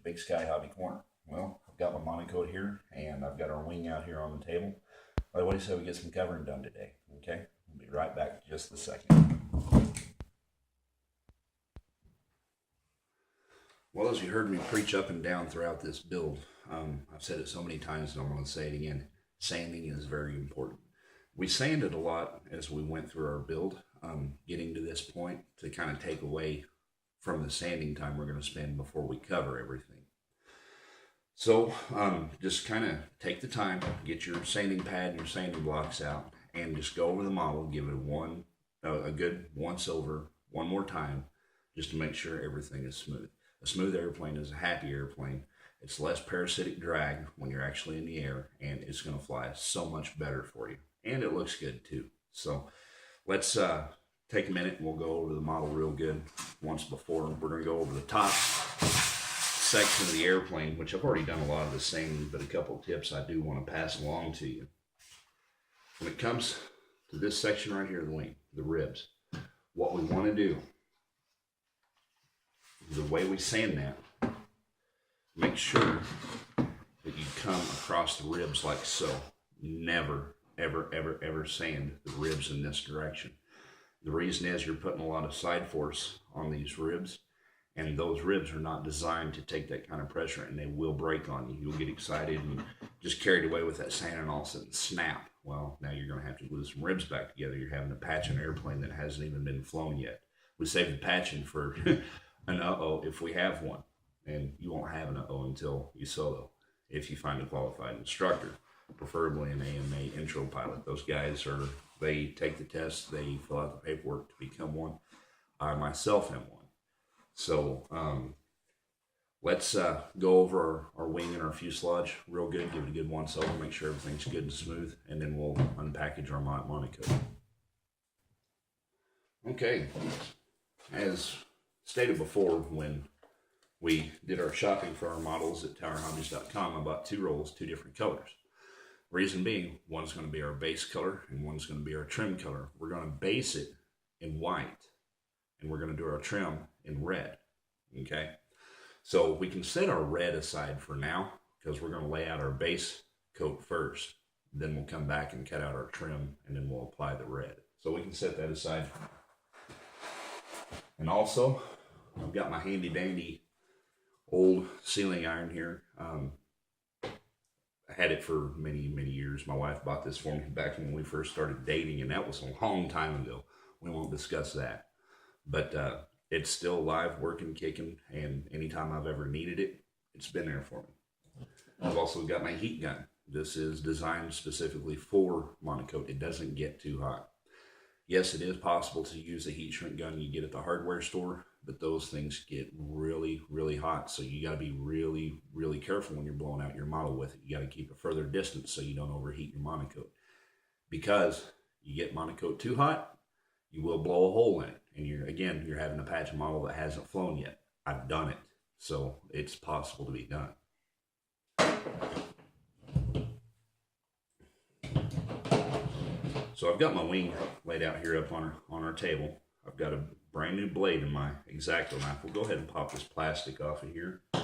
Big Sky Hobby Corner. Well, I've got my monocoat here, and I've got our wing out here on the table. What do you say we get some covering done today? Okay, we'll be right back in just a second. Well, as you heard me preach up and down throughout this build, I've said it so many times and I'm going to say it again. Sanding is very important. We sanded a lot as we went through our build, getting to this point to kind of take away from the sanding time we're going to spend before we cover everything. So just kind of take the time, get your sanding pad and your sanding blocks out, and just go over the model, give it a good once over, one more time, just to make sure everything is smooth. A smooth airplane is a happy airplane. It's less parasitic drag when you're actually in the air, and it's going to fly so much better for you. And it looks good too. So let's take a minute and we'll go over the model real good once before. We're going to go over the top section of the airplane, which I've already done a lot of the same, but a couple of tips I do want to pass along to you. When it comes to this section right here, the wing, the ribs, what we want to do, the way we sand that, make sure that you come across the ribs like so. Never, ever, ever, ever sand the ribs in this direction. The reason is you're putting a lot of side force on these ribs, and those ribs are not designed to take that kind of pressure, and they will break on you. You'll get excited and just carried away with that sand, and all of a sudden snap. Well, now you're going to have to glue some ribs back together. You're having to patch an airplane that hasn't even been flown yet. We save the patching for an uh-oh if we have one, and you won't have an uh-oh until you solo, if you find a qualified instructor, preferably an AMA intro pilot. Those guys they take the test, they fill out the paperwork to become one. I myself am one. So let's go over our wing and our fuselage real good, give it a good once over, make sure everything's good and smooth, and then we'll unpackage our monocoat. Okay, as stated before, when we did our shopping for our models at towerhobbies.com, I bought 2 rolls, 2 different colors. Reason being, one's going to be our base color and one's going to be our trim color. We're going to base it in white, and we're going to do our trim in red. Okay, so we can set our red aside for now because we're going to lay out our base coat first. Then we'll come back and cut out our trim, and then we'll apply the red. So we can set that aside. And also, I've got my handy dandy old sealing iron here. I had it for many, many years. My wife bought this for me back when we first started dating, and that was a long time ago. We won't discuss that. But it's still alive, working, kicking, and anytime I've ever needed it, it's been there for me. I've also got my heat gun. This is designed specifically for monocoat. It doesn't get too hot. Yes, it is possible to use a heat shrink gun you get at the hardware store, but those things get really, really hot. So you got to be really, really careful when you're blowing out your model with it. You got to keep a further distance so you don't overheat your monocoat. Because you get monocoat too hot, you will blow a hole in it. And you're having to patch a model that hasn't flown yet. I've done it. So it's possible to be done. So I've got my wing laid out here up on our table. I've got a brand new blade in my X-Acto knife. We'll go ahead and pop this plastic off of here. And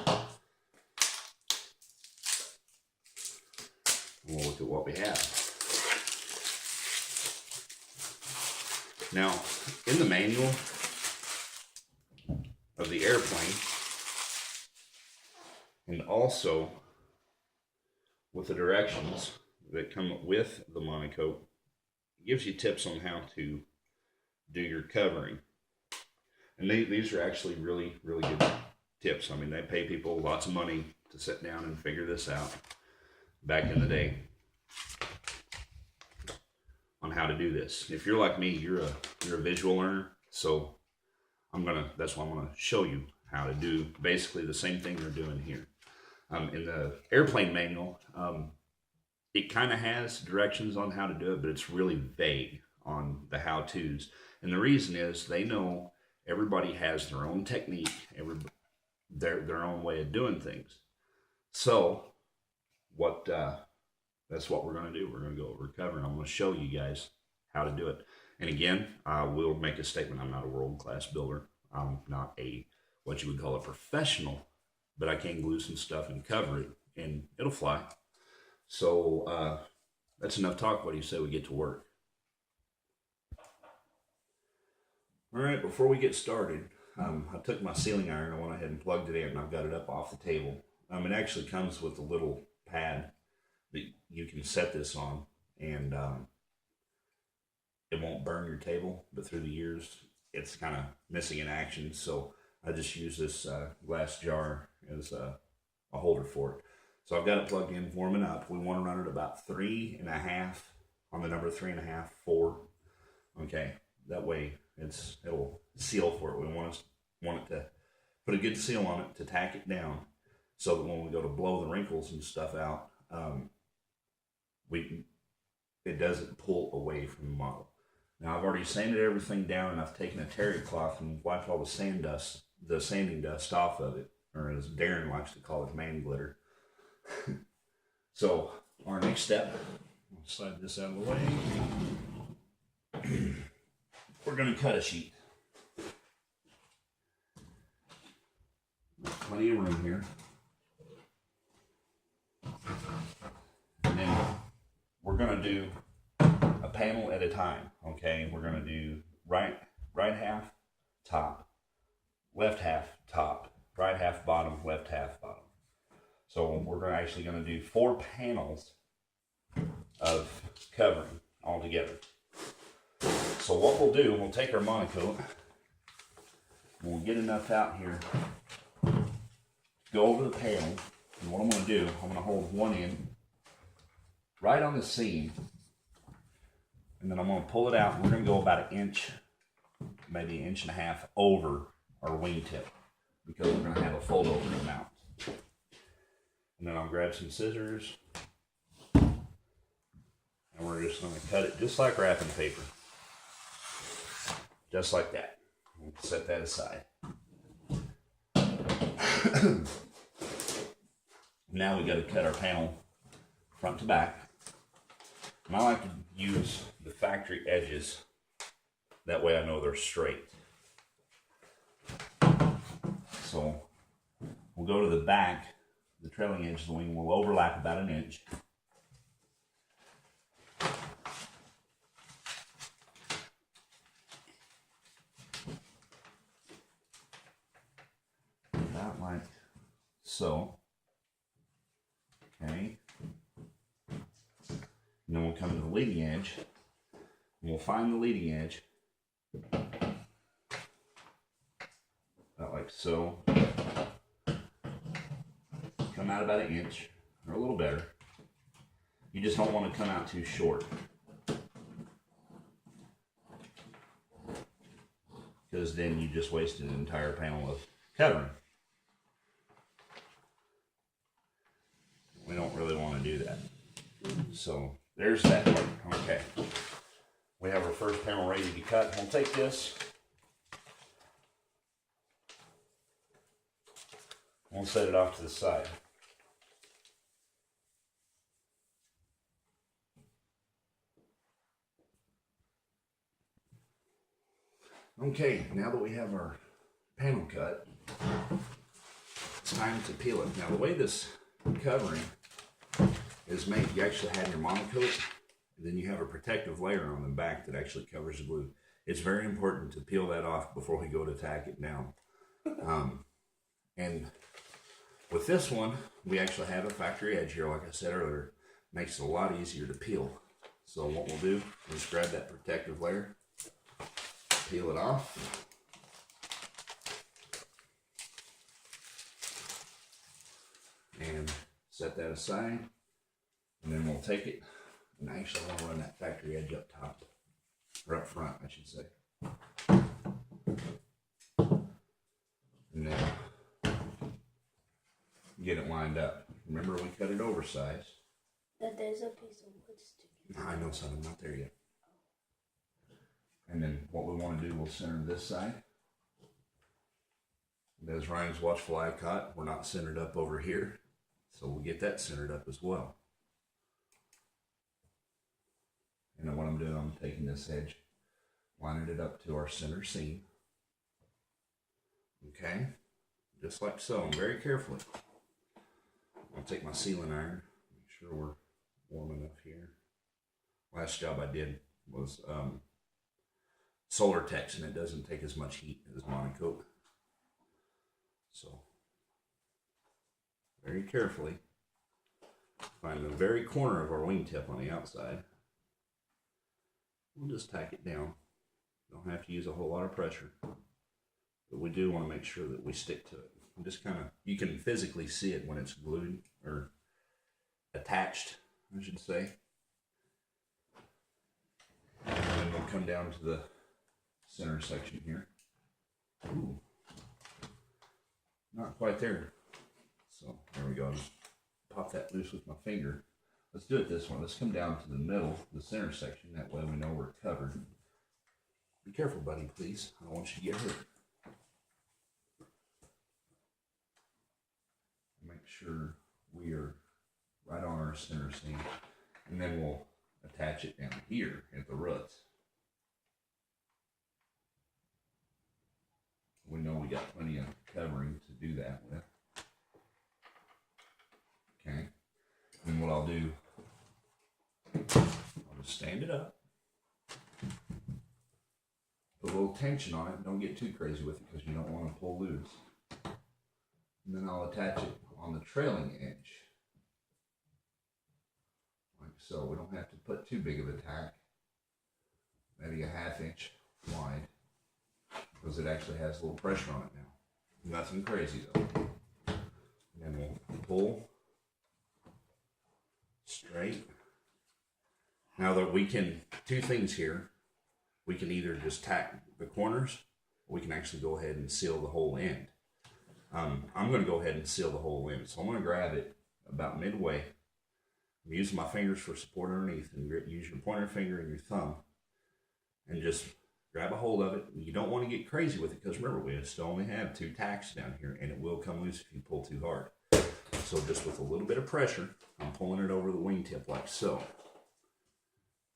we'll look at what we have. Now, in the manual of the airplane, and also with the directions that come with the monocoat, gives you tips on how to do your covering. And these are actually really, really good tips. I mean, they pay people lots of money to sit down and figure this out back in the day on how to do this. If you're like me, you're a visual learner, so that's why I'm gonna show you how to do basically the same thing they're doing here. In the airplane manual, it kind of has directions on how to do it, but it's really vague on the how-tos. And the reason is they know everybody has their own technique, their own way of doing things. So that's what we're going to do. We're going to go over covering. I'm going to show you guys how to do it. And again, I will make a statement. I'm not a world-class builder. I'm not what you would call a professional but I can glue some stuff and cover it, and it'll fly. So that's enough talk. What do you say we get to work? All right, before we get started, I took my sealing iron, I went ahead and plugged it in, and I've got it up off the table. It actually comes with a little pad that you can set this on, and it won't burn your table, but through the years, it's kind of missing in action, so I just use this glass jar as a holder for it. So I've got it plugged in, warming up. We want to run it about 3.5 on the number 3.5, 4. Okay, that way it'll seal for it. We want it to put a good seal on it to tack it down, so that when we go to blow the wrinkles and stuff out, it doesn't pull away from the model. Now I've already sanded everything down, and I've taken a terry cloth and wiped all the sanding dust off of it, or as Darren likes to call it, man glitter. So our next step, I'll slide this out of the way. We're going to cut a sheet. Plenty of room here. And then we're going to do a panel at a time. Okay, we're going to do right half top, left half top, right half bottom, left half bottom. So we're actually going to do 4 panels of covering all together. So what we'll do, we'll take our monocoat, we'll get enough out here to go over the panel, and what I'm going to do, I'm going to hold one end right on the seam, and then I'm going to pull it out, and we're going to go about 1 inch, maybe 1.5 inches over our wingtip, because we're going to have a fold over mount. And then I'll grab some scissors, and we're just going to cut it just like wrapping paper. Just like that. We'll set that aside. Now we got to cut our panel front to back. And I like to use the factory edges. That way I know they're straight. So we'll go to the back. The trailing edge of the wing will overlap about 1 inch. About like so. Okay. And then we'll come to the leading edge. And we'll find the leading edge. About like so. Come out about 1 inch, or a little better. You just don't want to come out too short, because then you just wasted an entire panel of covering. We don't really want to do that. So there's that part. Okay. We have our first panel ready to cut. We'll take this. We'll set it off to the side. Okay, now that we have our panel cut, it's time to peel it. Now the way this covering is made, you actually have your monocoat, and then you have a protective layer on the back that actually covers the glue. It's very important to peel that off before we go to tack it down. And with this one, we actually have a factory edge here, like I said earlier. Makes it a lot easier to peel. So what we'll do is grab that protective layer, peel it off. And set that aside. And then we'll take it, and actually I want to run that factory edge up top, or up front, I should say. And then get it lined up. Remember, we cut it oversized. That there's a piece of wood sticking. I know, son, I'm not there yet. And then what we want to do, we'll center this side. And as Ryan's watchful eye caught, we're not centered up over here. So we'll get that centered up as well. And then what I'm doing, I'm taking this edge, lining it up to our center seam. Okay. just like so, and very carefully. I'll take my sealing iron, make sure we're warm enough here. Last job I did was Solar Tex, and it doesn't take as much heat as Monocoat. So, very carefully, find the very corner of our wingtip on the outside. We'll just tack it down. Don't have to use a whole lot of pressure, but we do want to make sure that we stick to it. And just kind of, you can physically see it when it's glued or attached, I should say. And then we'll come down to the center section here. Ooh, not quite there. So there we go. Pop that loose with my finger. Let's do it this one. Let's come down to the middle, the center section. That way we know we're covered. Be careful, buddy, please. I don't want you to get hurt. Make sure we are right on our center seam. And then we'll attach it down here at the roots. We know we got plenty of covering to do that with. Okay. And what I'll do, I'll just stand it up. Put a little tension on it. Don't get too crazy with it because you don't want to pull loose. And then I'll attach it on the trailing edge. Like so. We don't have to put too big of a tack. Maybe a 1/2 inch wide. Because it actually has a little pressure on it now. Nothing crazy though. And then we'll pull straight. Now that we can, two things here. We can either just tack the corners, or we can actually go ahead and seal the whole end. I'm going to go ahead and seal the whole end. So I'm going to grab it about midway. I'm using my fingers for support underneath, and use your pointer finger and your thumb, and just grab a hold of it. You don't want to get crazy with it because remember, we still only have 2 tacks down here, and it will come loose if you pull too hard. So just with a little bit of pressure, I'm pulling it over the wingtip like so.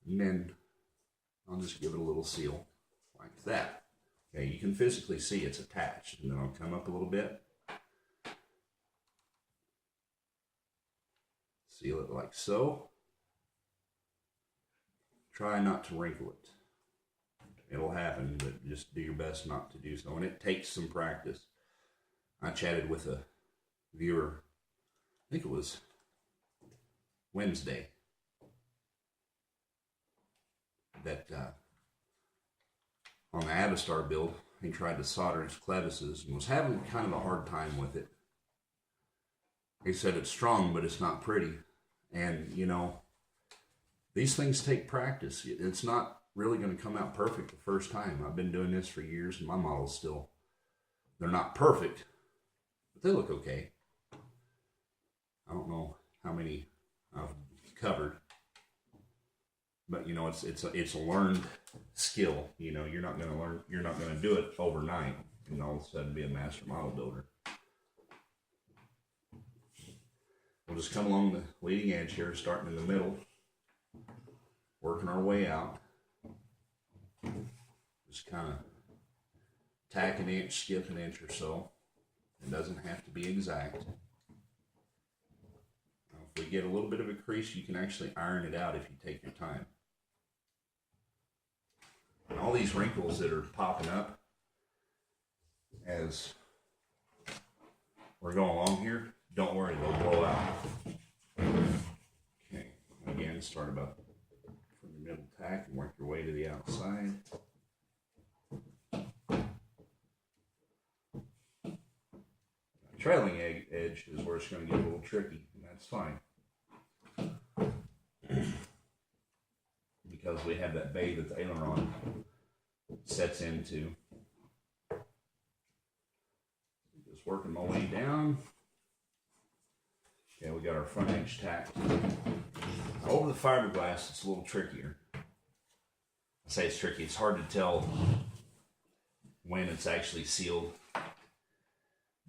And then I'll just give it a little seal like that. Okay, you can physically see it's attached. And then I'll come up a little bit. Seal it like so. Try not to wrinkle it. It'll happen, but just do your best not to do so. And it takes some practice. I chatted with a viewer, I think it was Wednesday, that on the Avastar build, he tried to solder his clevises and was having kind of a hard time with it. He said it's strong, but it's not pretty. And, you know, these things take practice. It's not really going to come out perfect the first time. I've been doing this for years, and my models still, they're not perfect, but they look okay. I don't know how many I've covered, but you know, it's a learned skill. You know, you're not going to do it overnight and all of a sudden be a master model builder. We'll just come along the leading edge here, starting in the middle, working our way out. Just kind of tack an inch, skip an inch or so. It doesn't have to be exact. Now, if we get a little bit of a crease, you can actually iron it out if you take your time. And all these wrinkles that are popping up as we're going along here, don't worry, they'll blow out. Okay, again, start about from the middle tack and work your way to the outside. Trailing edge is where it's going to get a little tricky, and that's fine. Because we have that bay that the aileron sets into. Just working my way down. Okay, we got our front edge tacked. Over the fiberglass, it's a little trickier. I say it's tricky. It's hard to tell when it's actually sealed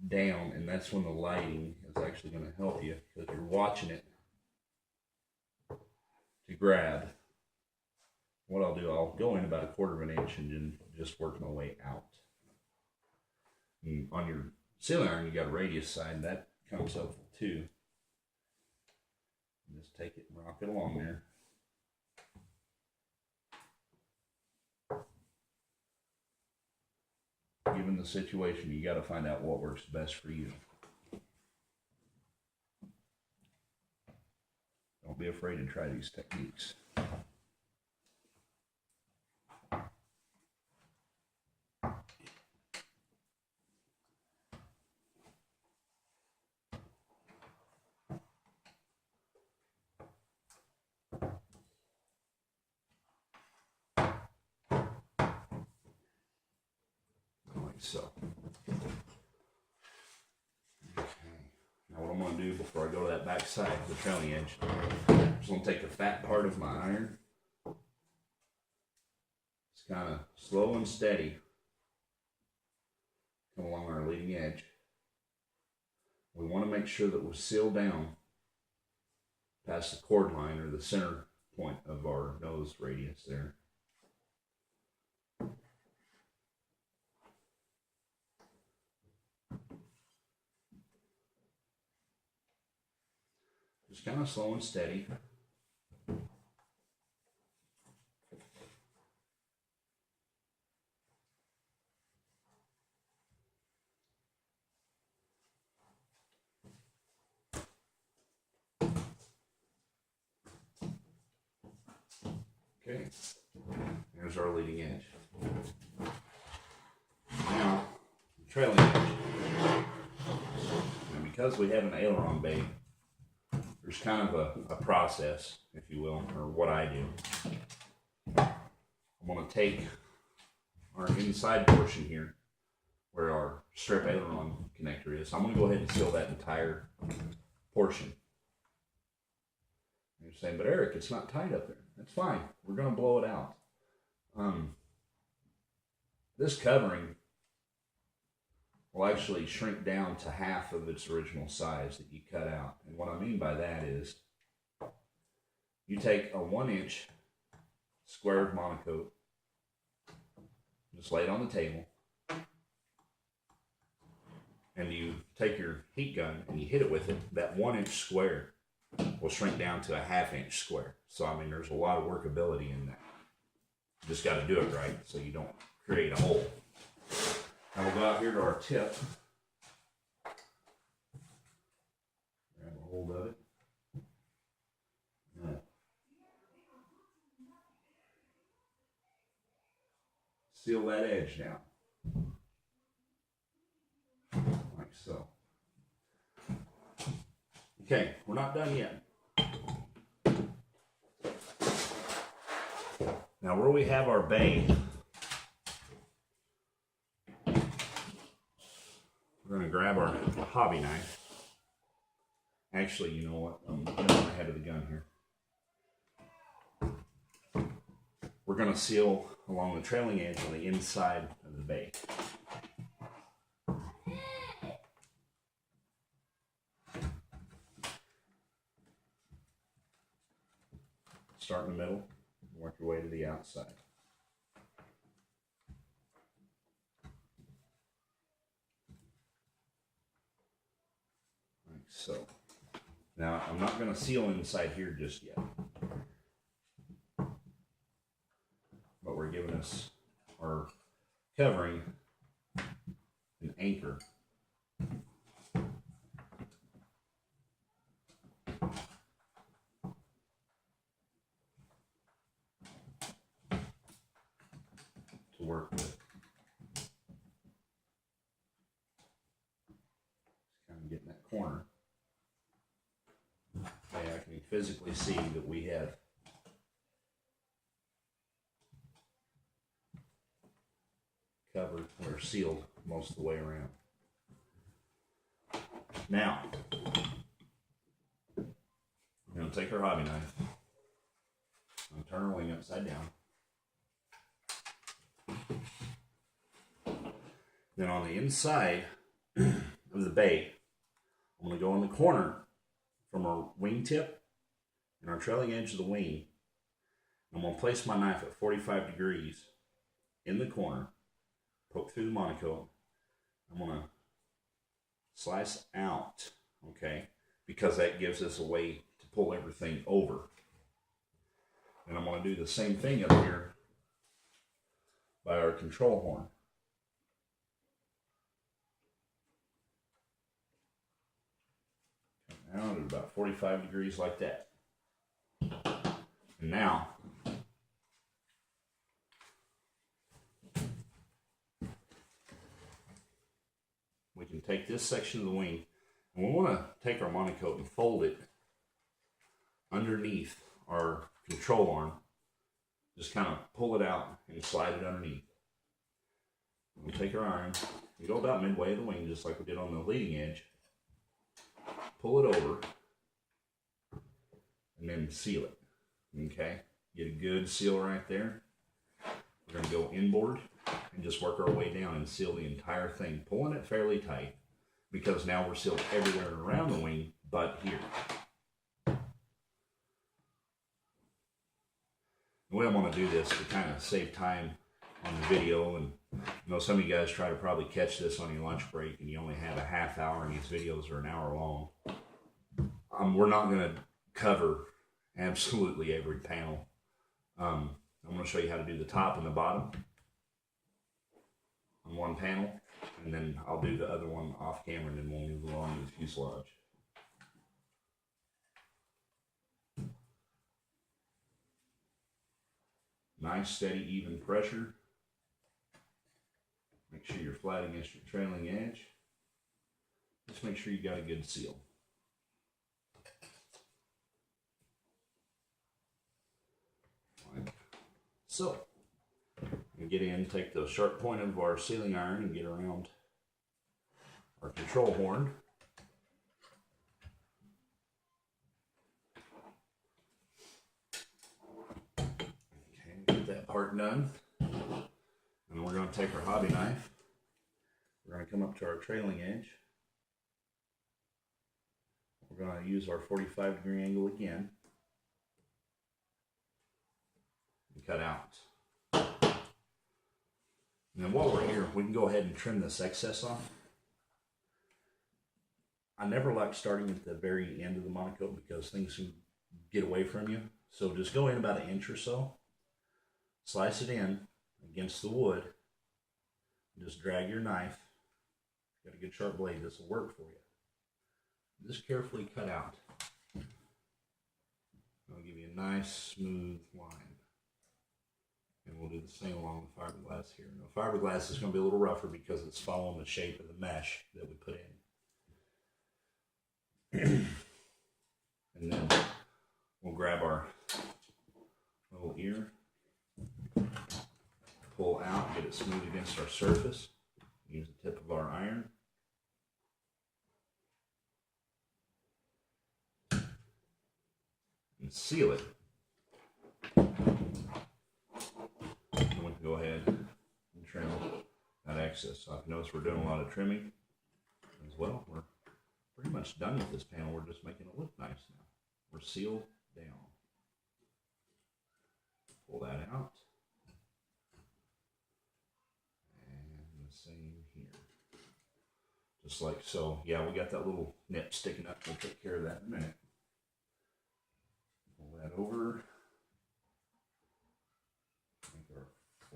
down, and that's when the lighting is actually going to help you, because you're watching it to grab. What I'll do, I'll go in about 1/4 inch and then just work my way out. And on your sealing iron, you got a radius side that comes up too. Just take it and rock it along there. Given the situation, you got to find out what works best for you. Don't be afraid to try these techniques. So, okay. Now what I'm going to do before I go to that back side, the trailing edge, I'm just going to take the fat part of my iron. It's kind of slow and steady. Come along our leading edge. We want to make sure that we're sealed down past the cord line or the center point of our nose radius there. Just kind of slow and steady. Okay, there's our leading edge. Now, the trailing edge. And because we have an aileron bay, there's kind of a process, if you will, or what I do. I'm going to take our inside portion here, where our strip aileron connector is. I'm going to go ahead and seal that entire portion. You're saying, but Eric, it's not tight up there. That's fine. We're going to blow it out. This covering will actually shrink down to half of its original size that you cut out. And what I mean by that is you take a 1-inch squared monocoat, just lay it on the table, and you take your heat gun and you hit it with it. That 1-inch square will shrink down to a 1/2-inch square. So, I mean, there's a lot of workability in that. You just got to do it right so you don't create a hole. Now we'll go out here to our tip. Grab a hold of it. Seal that edge down. Like so. Okay, we're not done yet. Now where we have our bay, we're going to grab our hobby knife. Actually, you know what? I'm getting ahead of the gun here. We're going to seal along the trailing edge on the inside of the bay. Start in the middle, work your way to the outside. Like so. Now, I'm not going to seal inside here just yet. But we're giving us our covering an anchor. To work with. Just kind of getting that corner. Okay, I can physically see that we have covered or sealed most of the way around. Now, I'm going to take our hobby knife. I'm going to turn our wing upside down. Then on the inside of the bay, I'm going to go in the corner from our wingtip and our trailing edge of the wing. I'm going to place my knife at 45 degrees in the corner, poke through the monocoat. I'm going to slice out, okay, because that gives us a way to pull everything over. And I'm going to do the same thing up here by our control horn. Come out at about 45 degrees like that. And now, we can take this section of the wing, and we want to take our monocoat and fold it underneath our control arm. Just kind of pull it out and slide it underneath. We take our iron, we go about midway of the wing, just like we did on the leading edge. Pull it over, and then seal it. Okay, get a good seal right there. We're going to go inboard and just work our way down and seal the entire thing, pulling it fairly tight, because now we're sealed everywhere around the wing but here. The way I'm going to do this to kind of save time on the video, and some of you guys try to probably catch this on your lunch break and you only have a half hour and these videos are an hour long. We're not going to cover absolutely every panel. I'm going to show you how to do the top and the bottom on one panel, and then I'll do the other one off camera, and then we'll move along to the fuselage. Nice, steady, even pressure. Make sure you're flat against your trailing edge. Just make sure you got a good seal. Like so. And get in, take the sharp point of our sealing iron and get around our control horn. Get that part done, and we're going to take our hobby knife. We're going to come up to our trailing edge. We're going to use our 45-degree angle again and cut out. And then while we're here, we can go ahead and trim this excess off. I never like starting at the very end of the monocoat because things can get away from you. So just go in about an inch or so. Slice it in against the wood. Just drag your knife. Got a good sharp blade. This will work for you. Just carefully cut out. I'll give you a nice smooth line. And we'll do the same along the fiberglass here. Now, fiberglass is going to be a little rougher because it's following the shape of the mesh that we put in. And then we'll grab our little ear. Pull out, get it smooth against our surface. Use the tip of our iron. And seal it. And we can go ahead and trim that excess. So I've noticed we're doing a lot of trimming as well. We're pretty much done with this panel. We're just making it look nice now. We're sealed down. Pull that out. Same here. Just like so. Yeah, we got that little nip sticking up. We'll take care of that in a minute. Pull that over. Make our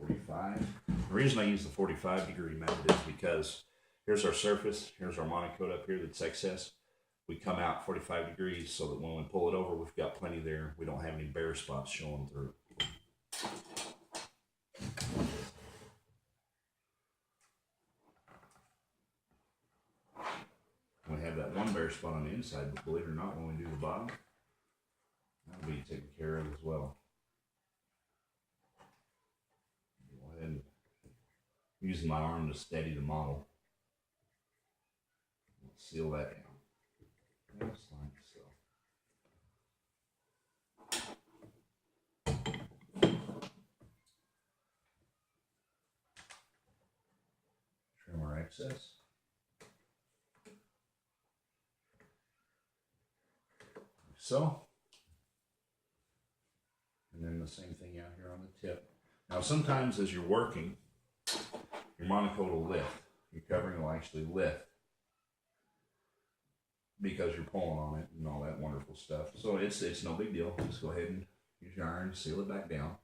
45. The reason I use the 45-degree method is because here's our surface. Here's our monocoat up here that's excess. We come out 45 degrees so that when we pull it over, we've got plenty there. We don't have any bare spots showing through. We have that one bare spot on the inside, but believe it or not, when we do the bottom, that'll be taken care of as well. Go ahead and use my arm to steady the model. Seal that down. Just like so. Trim our excess. So, and then the same thing out here on the tip. Now sometimes as you're working, your monocoat will lift. Your covering will actually lift. because you're pulling on it and all that wonderful stuff. So it's no big deal. Just go ahead and use your iron, seal it back down.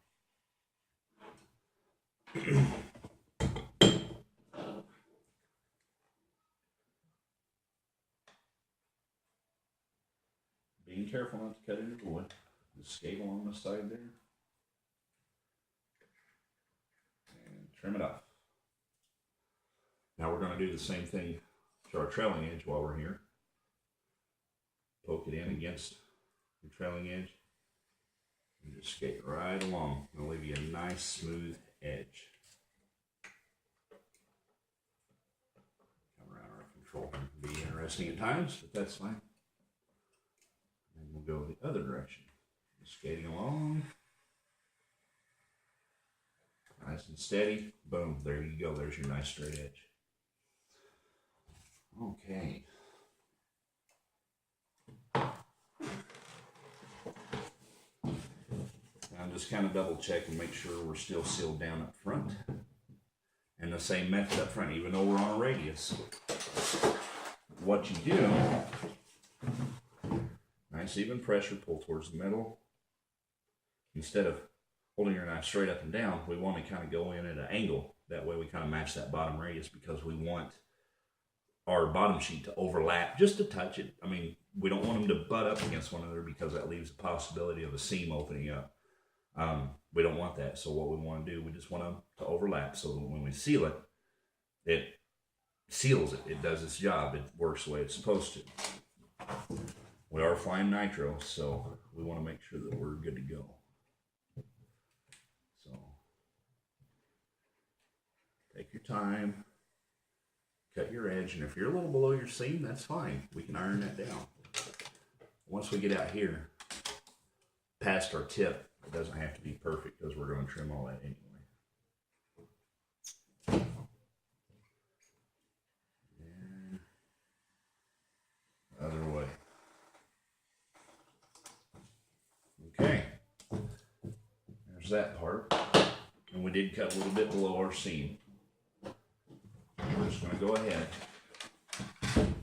Being careful not to cut into the wood. Just skate along the side there. And trim it off. Now we're going to do the same thing to our trailing edge while we're here. Poke it in against the trailing edge. And just skate right along. It'll leave you a nice smooth edge. Come around our control. It can be interesting at times, but that's fine. And we'll go the other direction. Just skating along. Nice and steady. Boom. There you go. There's your nice straight edge. Okay. Now just kind of double check and make sure we're still sealed down up front. And the same method up front, even though we're on a radius. What you do, nice even pressure, pull towards the middle. Instead of holding your knife straight up and down, we want to kind of go in at an angle. That way we kind of match that bottom radius because we want our bottom sheet to overlap just to touch it. I mean, we don't want them to butt up against one another because that leaves the possibility of a seam opening up. We don't want that. So what we want to do, we just want them to overlap so that when we seal it, it seals it. It does its job. It works the way it's supposed to. We are flying nitro, so we want to make sure that we're good to go. So take your time, cut your edge, and if you're a little below your seam, that's fine. We can iron that down. Once we get out here, past our tip, it doesn't have to be perfect because we're going to trim all that anyway. And other way. Okay. There's that part. And we did cut a little bit below our seam. We're just going to go ahead and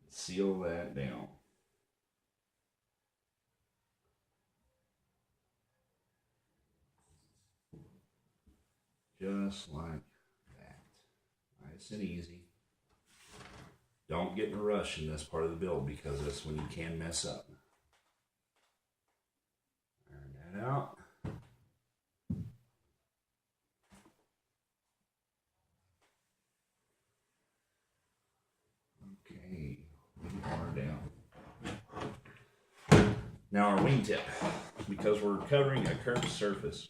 seal that down. Just like that. Nice and easy. Don't get in a rush in this part of the build because that's when you can mess up. Iron that out. Okay, bar down. Now our wingtip, because we're covering a curved surface,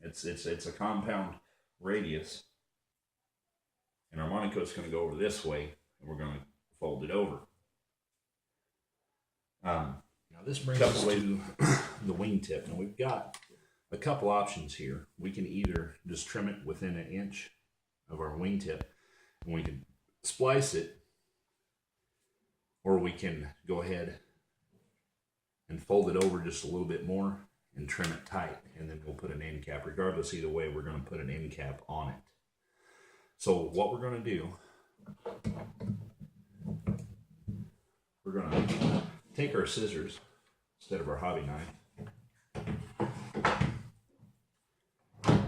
it's a compound radius, and our monocoat is going to go over this way, and we're going to fold it over. Now this brings us to the wingtip. Now we've got a couple options here. We can either just trim it within an inch of our wingtip, and we can splice it, or we can go ahead and fold it over just a little bit more and trim it tight, and then we'll put an end cap. Regardless, either way, we're going to put an end cap on it. So what we're going to do, we're going to take our scissors instead of our hobby knife.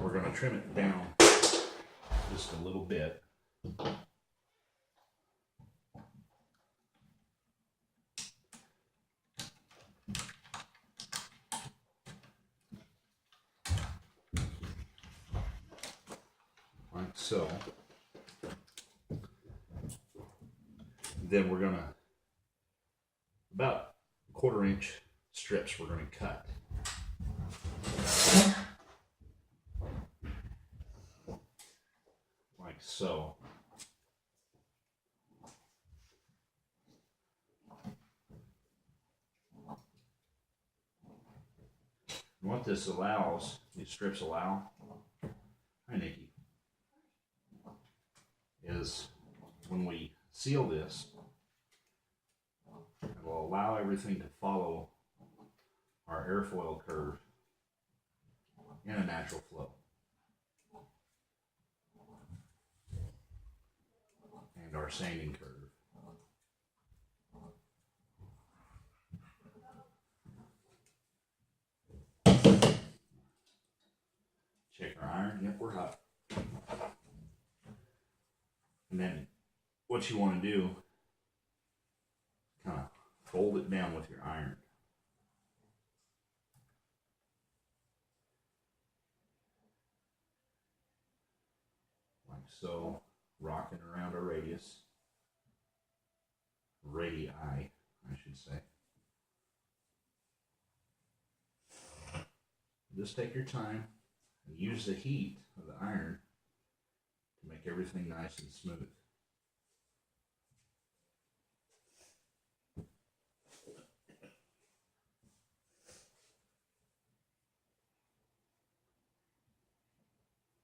We're going to trim it down just a little bit. Like so. Then we're going to, about 1/4 inch strips we're going to cut. Like so. And what this allows, these strips allow, hi Nikki, is when we seal this, it will allow everything to follow our airfoil curve in a natural flow. and our sanding curve. Check our iron. Yep, we're hot. And then what you want to do, kind of fold it down with your iron. Like so, rocking around our radius. Radii, I should say. Just take your time and use the heat of the iron to make everything nice and smooth.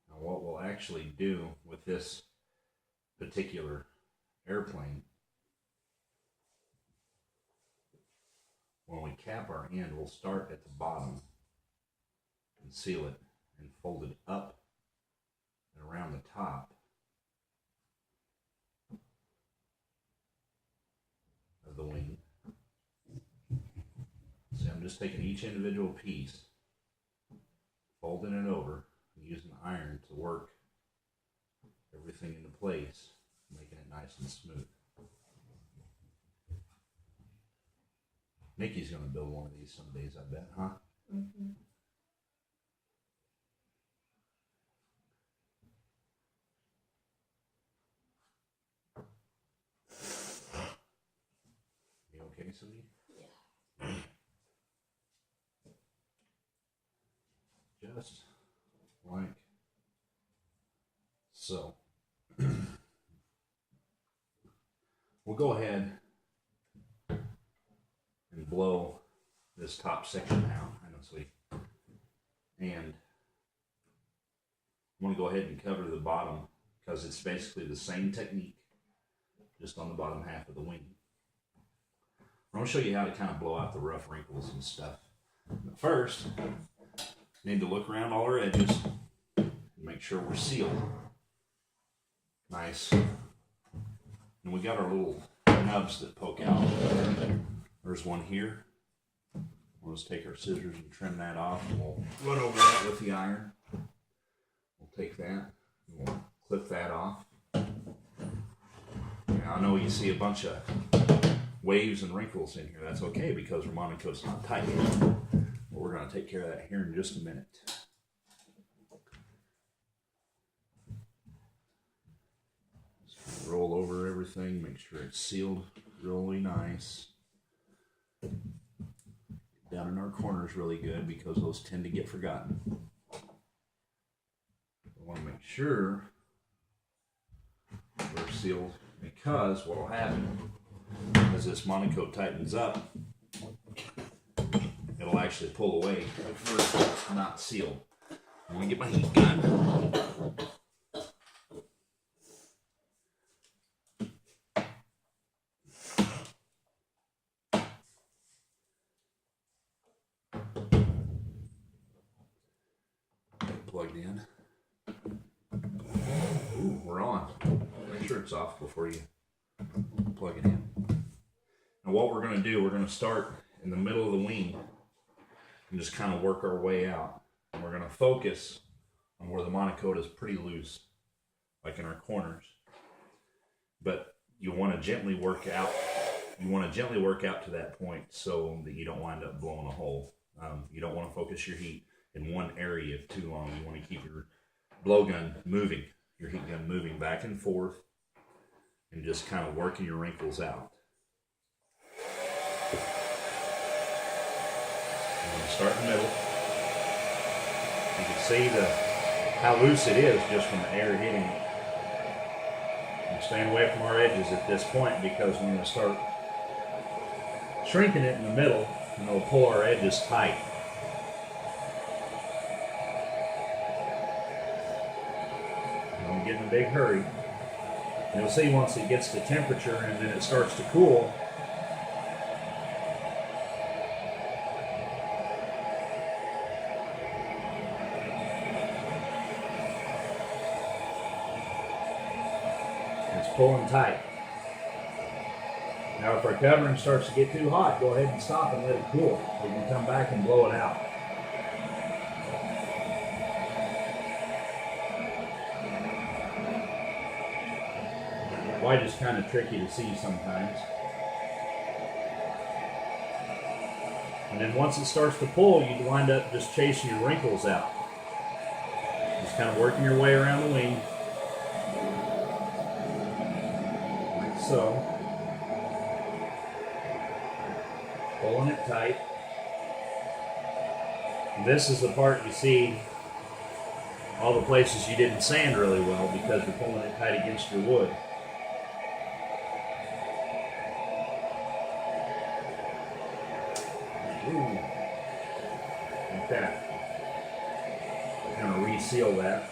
Now what we'll actually do with this particular airplane, when we cap our end, we'll start at the bottom and seal it and fold it up and around the top of the wing. See, I'm just taking each individual piece, folding it over, and using the iron to work everything into place, making it nice and smooth. Nikki's going to build one of these some days, I bet, huh? Mm-hmm. You okay, Cindy? Yeah. Just like so. We'll go ahead and blow this top section out. I know, sweet. And I'm going to go ahead and cover the bottom because it's basically the same technique, just on the bottom half of the wing. I'm going to show you how to kind of blow out the rough wrinkles and stuff. But first, need to look around all our edges and make sure we're sealed. Nice. And we got our little nubs that poke out. There's one here. We'll just take our scissors and trim that off, and we'll run over that with the iron. We'll take that and we'll clip that off. Now I know you see a bunch of waves and wrinkles in here. That's okay because our Monaco's not tight yet. But we're going to take care of that here in just a minute. Just roll over everything, make sure it's sealed really nice. Down in our corners really good because those tend to get forgotten. We want to make sure we're sealed because what will happen as this Monaco tightens up, it'll actually pull away if we're not sealed. I'm going to get my heat gun. Plugged in. Ooh, we're on. Make sure it's off before you plug it in. Now what we're going to do, we're going to start in the middle of the wing and just kind of work our way out. And we're going to focus on where the Monaco is pretty loose, like in our corners. But you want to gently work out. You want to gently work out to that point so that you don't wind up blowing a hole. You don't want to focus your heat in one area too long. You want to keep your blowgun moving, your heat gun moving back and forth, and just kind of working your wrinkles out. I'm going to start in the middle. You can see how loose it is just from the air hitting it. I'm staying away from our edges at this point because we're going to start shrinking it in the middle and it'll pull our edges tight. Don't get in a big hurry. And you'll see once it gets to temperature and then it starts to cool, it's pulling tight. Now if our covering starts to get too hot, go ahead and stop and let it cool. We can come back and blow it out. White is kind of tricky to see sometimes. And then once it starts to pull, you wind up just chasing your wrinkles out. Just kind of working your way around the wing. Like so. Pulling it tight. And this is the part you see all the places you didn't sand really well because you're pulling it tight against your wood. Ooh. Like that. I'm going to reseal that.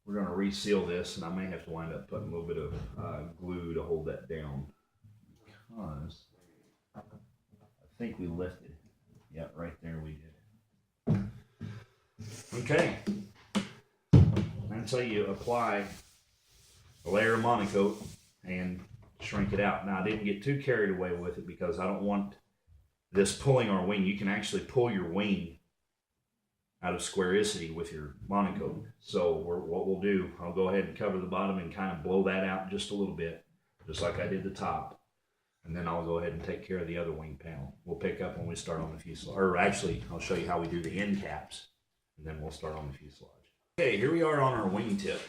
We're going to reseal this, and I may have to wind up putting a little bit of glue to hold that down because I think we lifted. Yep, right there we did. Okay. That's how you apply a layer of monocoat and shrink it out. Now I didn't get too carried away with it because I don't want this pulling our wing. You can actually pull your wing out of squaricity with your monocoat. So what we'll do, I'll go ahead and cover the bottom and kind of blow that out just a little bit, just like I did the top. And then I'll go ahead and take care of the other wing panel. We'll pick up when we start on the fuselage. Or actually, I'll show you how we do the end caps, and then we'll start on the fuselage. Okay, here we are on our wingtip.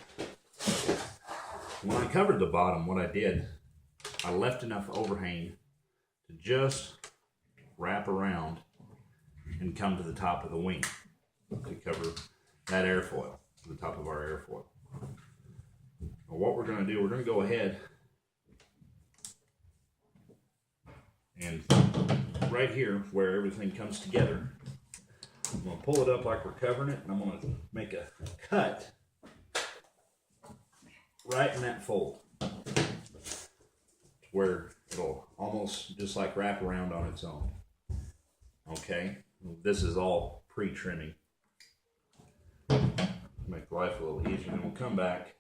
When I covered the bottom, what I did, I left enough overhang to just wrap around and come to the top of the wing to cover that airfoil, the top of our airfoil. Now what we're going to do, we're going to go ahead and right here where everything comes together, I'm going to pull it up like we're covering it, and I'm going to make a cut right in that fold where it'll almost just like wrap around on its own. Okay, this is all pre-trimming. Make life a little easier, and we'll come back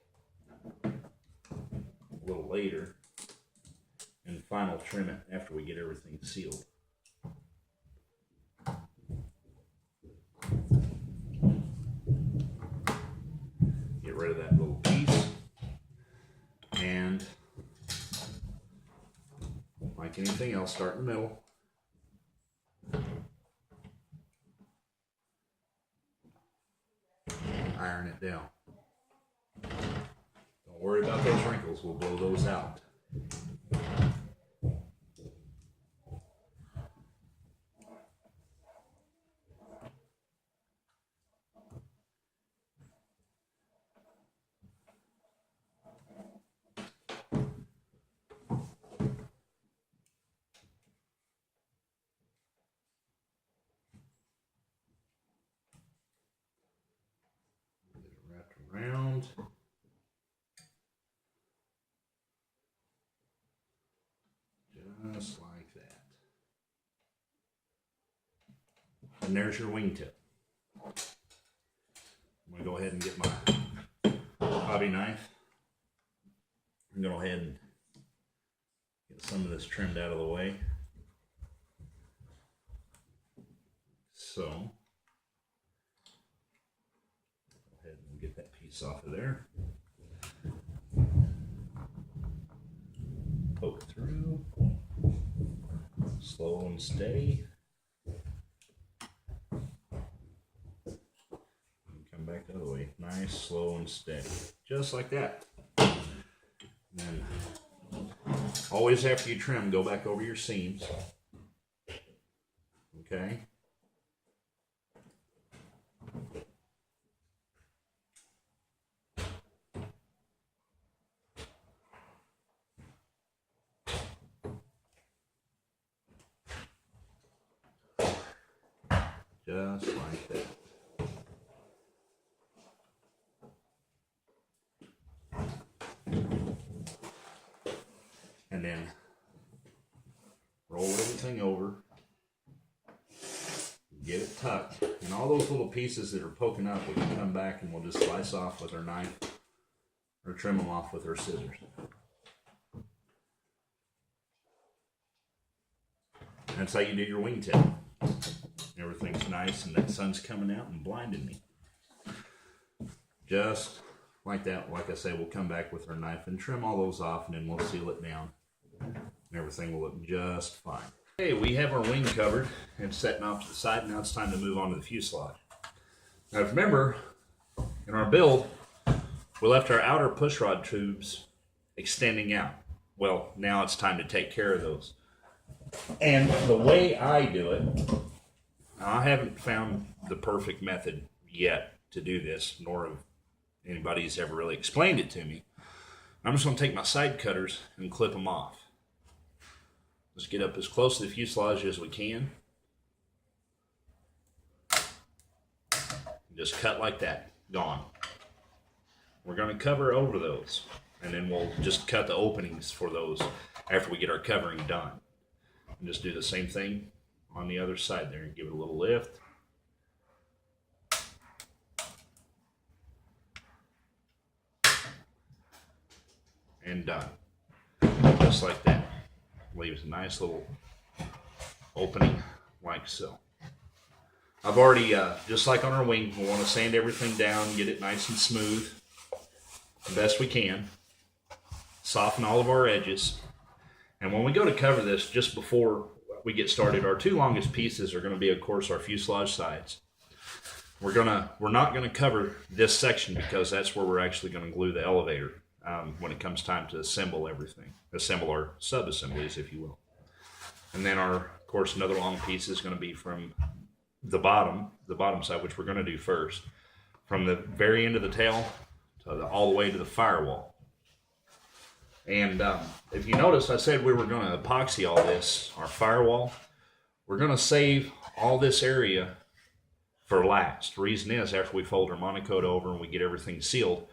a little later and final trim it after we get everything sealed. Get rid of that little piece, and like anything else, start in the middle. Iron it down. Don't worry about those wrinkles, we'll blow those out. Around. Just like that. And there's your wingtip. I'm going to go ahead and get my hobby knife. I'm going to go ahead and get some of this trimmed out of the way. So get that piece off of there. Poke through. Slow and steady. And come back the other way. Nice, slow and steady. Just like that. And then always after you trim, go back over your seams. Okay. Just like that. And then roll everything over, get it tucked, And all those little pieces that are poking up, we can come back and we'll just slice off with our knife or trim them off with our scissors. That's how you do your wingtip. Everything's nice and that sun's coming out and blinding me. Just like that. Like I say, we'll come back with our knife and trim all those off, and then we'll seal it down. And everything will look just fine. Okay, we have our wing covered and setting off to the side. Now it's time to move on to the fuselage. Now remember, in our build, we left our outer pushrod tubes extending out. Well, now it's time to take care of those. And the way I do it, I haven't found the perfect method yet to do this, nor have anybody's ever really explained it to me. I'm just going to take my side cutters and clip them off. Let's get up as close to the fuselage as we can. Just cut like that. Gone. We're going to cover over those, and then we'll just cut the openings for those after we get our covering done. And just do the same thing on the other side there. Give it a little lift. And done. Just like that. Leaves a nice little opening like so. I've already, just like on our wing, we want to sand everything down, get it nice and smooth the best we can. Soften all of our edges. And when we go to cover this, just before we get started, our two longest pieces are going to be, of course, our fuselage sides. We're not going to cover this section because that's where we're actually going to glue the elevator when it comes time to assemble everything. Assemble our sub-assemblies, if you will. And then of course, another long piece is going to be from the bottom side, which we're going to do first, from the very end of the tail to all the way to the firewall. And if you notice, I said we were going to epoxy all this, our firewall. We're going to save all this area for last. The reason is, after we fold our monocoat over and we get everything sealed,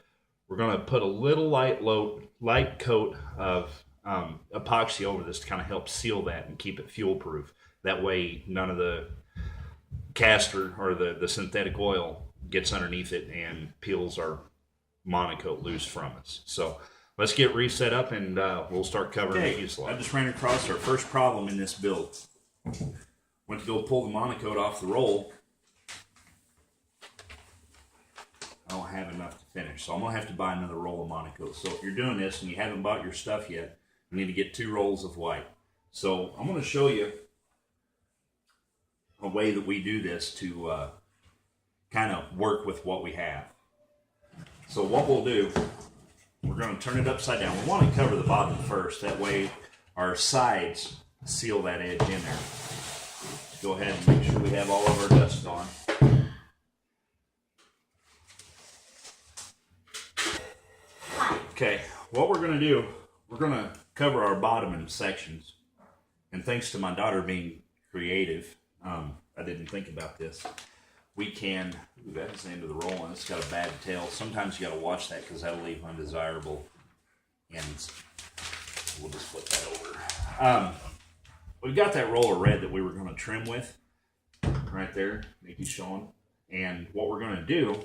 we're going to put a little light coat of epoxy over this to kind of help seal that and keep it fuel proof. That way none of the castor or the synthetic oil gets underneath it and peels our monocoat loose from us. So let's get reset up and we'll start covering the fuselage. I just ran across our first problem in this build. Went to go pull the monocoat off the roll. I don't have enough to finish, so I'm going to have to buy another roll of monocoat. So if you're doing this and you haven't bought your stuff yet, you need to get 2 rolls of white. So I'm going to show you a way that we do this to kind of work with what we have. So what we'll do, we're going to turn it upside down. We want to cover the bottom first. That way our sides seal that edge in there. Go ahead and make sure we have all of our dust on. Okay, what we're going to do, we're going to cover our bottom in sections. And thanks to my daughter being creative, I didn't think about this. We can, ooh, that's the end of the roll, and it's got a bad tail. Sometimes you got to watch that because that'll leave undesirable ends. We'll just flip that over. We've got that roll of red that we were going to trim with, right there, Nikki's showing. And what we're going to do,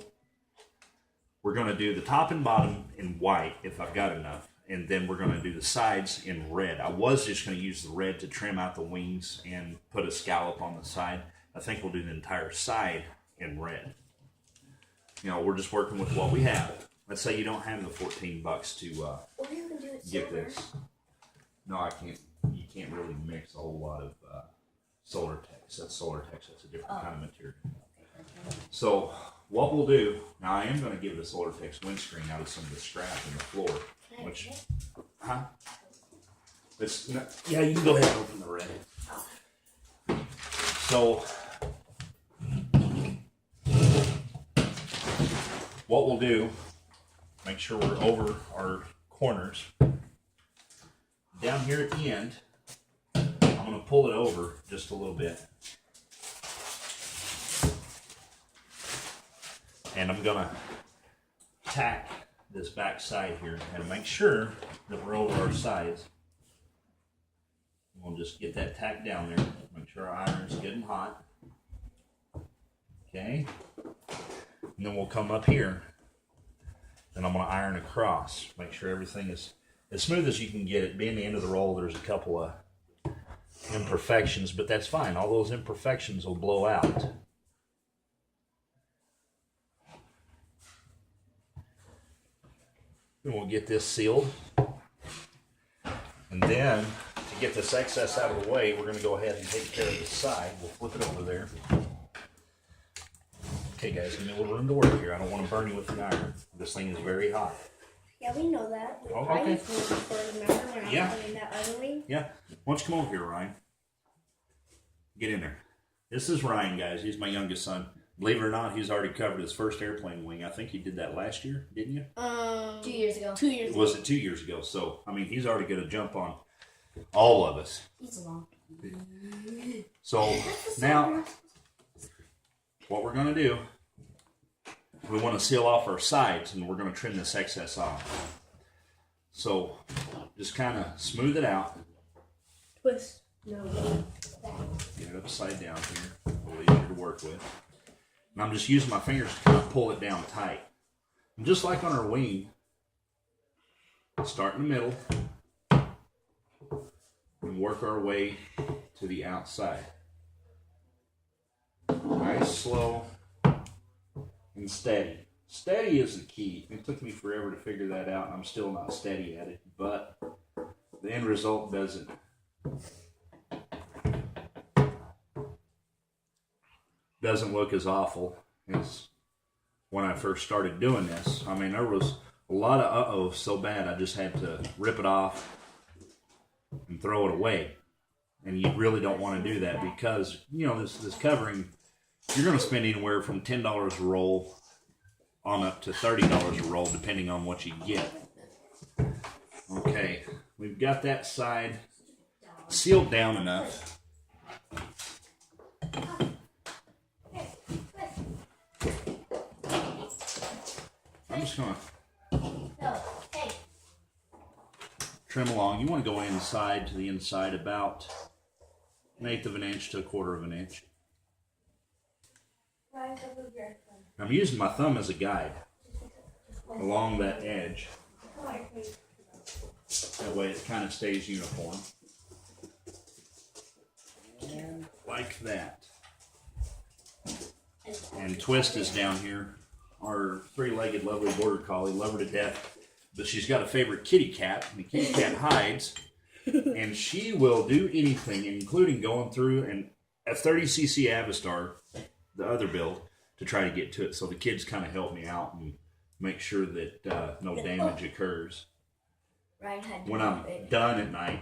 we're going to do the top and bottom in white, if I've got enough. And then we're going to do the sides in red. I was just going to use the red to trim out the wings and put a scallop on the side. I think we'll do the entire side in red. You know, we're just working with what we have. Let's say you don't have the $14 to get this. No, I can't. You can't really mix a whole lot of Solar Tex. That's Solar Tex. That's a different kind of material. So what we'll do, now I am going to give the Solar Tex windscreen out of some of the scrap in the floor. Which, huh? It's not, yeah, you can go ahead and open the red. So what we'll do, make sure we're over our corners. Down here at the end, I'm going to pull it over just a little bit. And I'm going to tack this back side here and make sure that we're over our sides. We'll just get that tacked down there. Make sure our iron's good and hot. Okay. And then we'll come up here and I'm going to iron across. Make sure everything is as smooth as you can get it. Being the end of the roll, there's a couple of imperfections, but that's fine. All those imperfections will blow out. And we'll get this sealed. And then, to get this excess out of the way, we're going to go ahead and take care of this side. We'll flip it over there. Okay, guys, give me a little room to work here. I don't want to burn you with the iron. This thing is very hot. Yeah, we know that. Oh, I okay. used to work before, remember when I Yeah. was in that other wing? Yeah. Why don't you come over here, Ryan? Get in there. This is Ryan, guys. He's my youngest son. Believe it or not, he's already covered his first airplane wing. I think you did that last year, didn't you? 2 years ago. 2 years ago. Was it 2 years ago? So, I mean, he's already going to jump on all of us. He's long. So, now, what we're going to do, we want to seal off our sides, and we're going to trim this excess off. So, just kind of smooth it out. Twist. No. Get it upside down here. A little easier to work with. And I'm just using my fingers to kind of pull it down tight. And just like on our wing, start in the middle and work our way to the outside. Nice, slow, and steady. Steady is the key. It took me forever to figure that out, and I'm still not steady at it, but the end result doesn't look as awful as when I first started doing this. I mean, there was a lot of uh-oh so bad I just had to rip it off and throw it away. And you really don't want to do that because, you know, this covering, you're going to spend anywhere from $10 a roll on up to $30 a roll depending on what you get. Okay, we've got that side sealed down enough. I'm just going to trim along. You want to go inside to the inside about 1/8 of an inch to 1/4 of an inch. I'm using my thumb as a guide along that edge. That way it kind of stays uniform. And like that. And Twist is down here. Our 3-legged lovely border collie, love her to death, but she's got a favorite kitty cat, and the kitty cat hides, and she will do anything, including going through a 30cc Avistar, the other build, to try to get to it. So the kids kind of help me out and make sure that no damage occurs. When I'm done at night,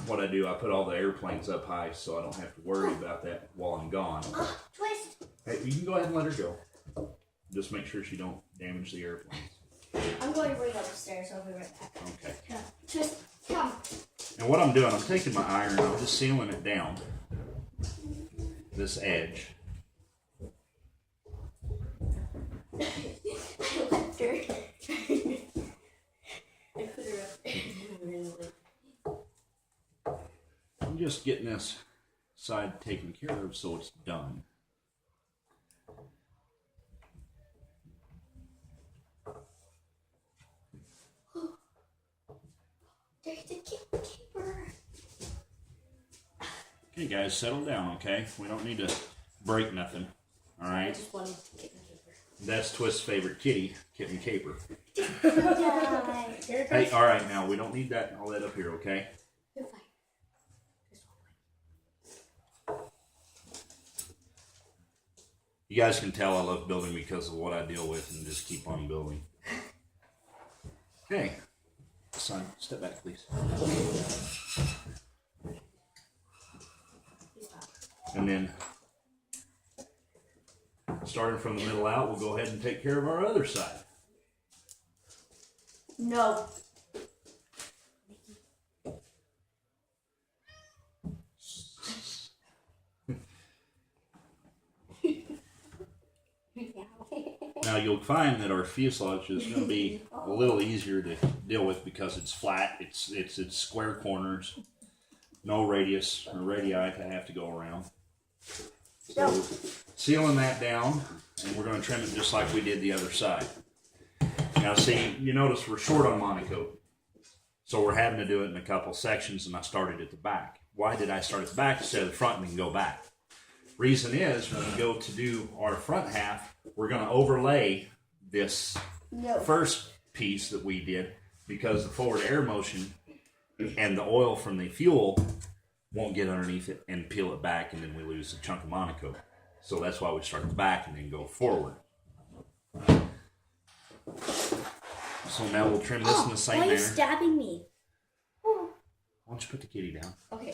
what I do, I put all the airplanes up high so I don't have to worry about that while I'm gone. Twist. Hey, you can go ahead and let her go. Just make sure she don't damage the airplanes. I'm going to bring it upstairs. I'll be right back. Okay. Twist. Come. And what I'm doing, I'm taking my iron, I'm just sealing it down. This edge. I'm just getting this side taken care of so it's done. There's the keeper. Okay, guys, settle down, okay? We don't need to break nothing, all I right? just wanted to get the keeper. That's Twist's favorite kitty, Kitten Caper. Die. Hey, all right, now, we don't need all that up here, okay? You're fine. You guys can tell I love building because of what I deal with and just keep on building. Okay. Son, step back, please. And then, starting from the middle out, we'll go ahead and take care of our other side. No. Now you'll find that our fuselage is going to be a little easier to deal with because it's flat, it's square corners, no radius or radii to have to go around. So sealing that down, and we're going to trim it just like we did the other side. Now see, you notice we're short on monocoat. So we're having to do it in a couple sections, and I started at the back. Why did I start at the back instead of the front and then go back? Reason is, when we go to do our front half, we're going to overlay this first piece that we did, because the forward air motion and the oil from the fuel won't get underneath it and peel it back, and then we lose a chunk of monocoat. So that's why we start at the back and then go forward. So now we'll trim this in the same manner. Why are you stabbing me? Why don't you put the kitty down? Okay.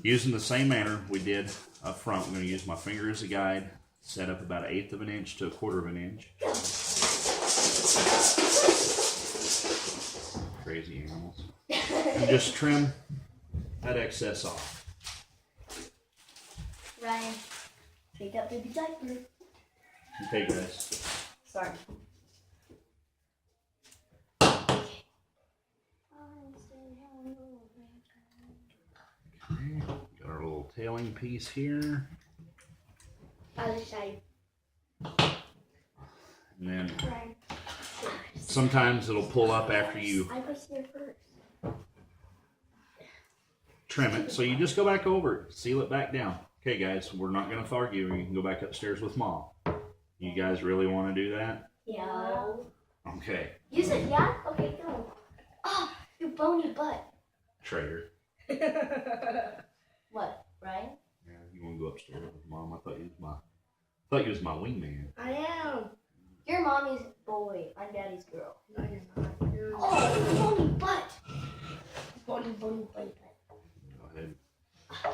Using the same manner we did up front, I'm going to use my finger as a guide, set up about 1/8 of an inch to 1/4 of an inch. Crazy animals. And just trim that excess off. Ryan, pick up baby diaper. Okay, guys. Sorry. Okay, got our little tailing piece here. Other side. And then Ryan. sometimes it'll pull up after you I was here first. trim it. So you just go back over it, seal it back down. Okay, guys, we're not going to argue. You can go back upstairs with Mom. You guys really want to do that? Yeah. Okay. You said yeah? Okay, go. Oh, your bony butt. Traitor. What, Ryan? Yeah, you want to go upstairs with Mom? I thought you was my wingman. I am. You're mommy's boy. I'm daddy's girl. No, you're not. Oh, bony butt. Bony butt. Go ahead.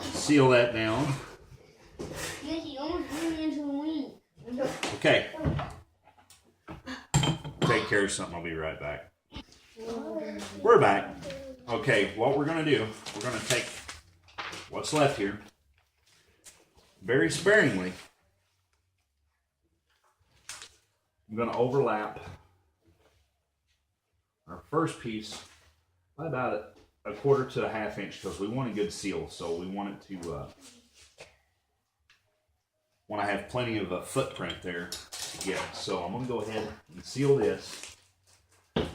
Seal that down. Yeah, he almost turned me into a wing. Okay. Take care of something. I'll be right back. We're back. Okay, what we're going to do, we're going to take what's left here, very sparingly. I'm going to overlap our first piece by about a 1/4 to a 1/2 inch, because we want a good seal. So we want it to want to have plenty of a footprint there to get. So I'm going to go ahead and seal this. And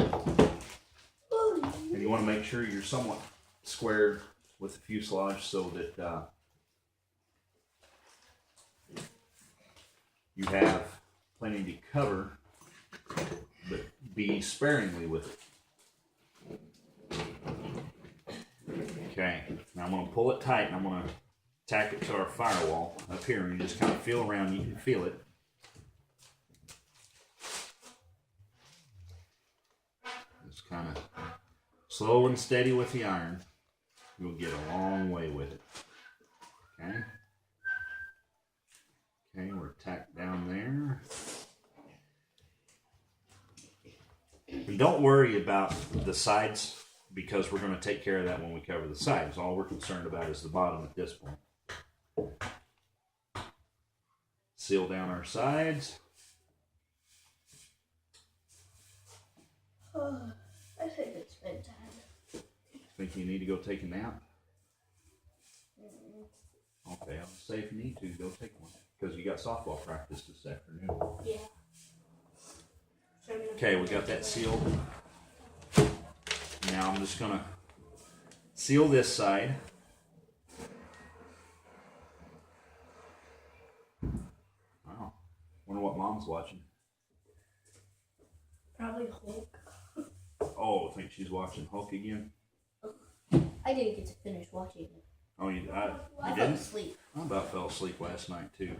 you want to make sure you're somewhat squared with the fuselage so that you have plenty to cover, but be sparingly with it. Okay, now I'm going to pull it tight, and I'm going to tack it to our firewall up here, and you just kind of feel around. You can feel it. Just kind of slow and steady with the iron. You'll get a long way with it. Okay. Okay, we're tacked down there. And don't worry about the sides, because we're going to take care of that when we cover the sides. All we're concerned about is the bottom at this point. Seal down our sides. I think it's bedtime. Think you need to go take a nap? Okay, I'll say if you need to, go take one, because you got softball practice this afternoon. Yeah. Okay, we got that sealed. Now I'm just gonna seal this side. Wow, wonder what Mom's watching. Probably Hulk. Oh, I think she's watching Hulk again. I didn't get to finish watching it. Oh, you I fell didn't? asleep. I about fell asleep last night too.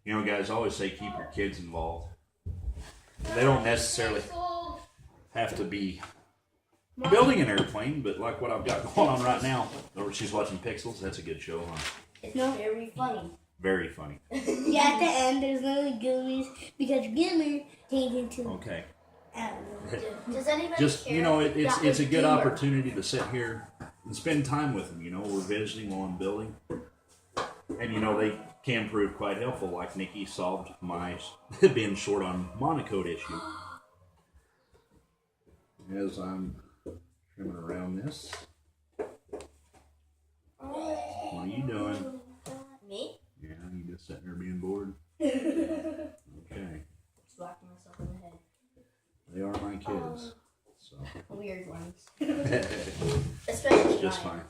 You know, guys always say keep your kids involved. They don't necessarily have to be building an airplane, but like what I've got going on right now. Or she's watching Pixels. That's a good show, huh? It's not very funny. Very funny. Yeah, at the end there's no Gillies because Gilly turned into. Okay. Does anybody Just, care? you know, it's a good gamer. opportunity to sit here and spend time with them. You know, we're visiting while I'm building. And, you know, they can prove quite helpful, like Nikki solved my being short on monocoat issue. As I'm trimming around this. What are you doing? sitting there being bored. Just Okay. whacking myself in the head. They are my kids. So Weird ones. it's Especially just mine. fine.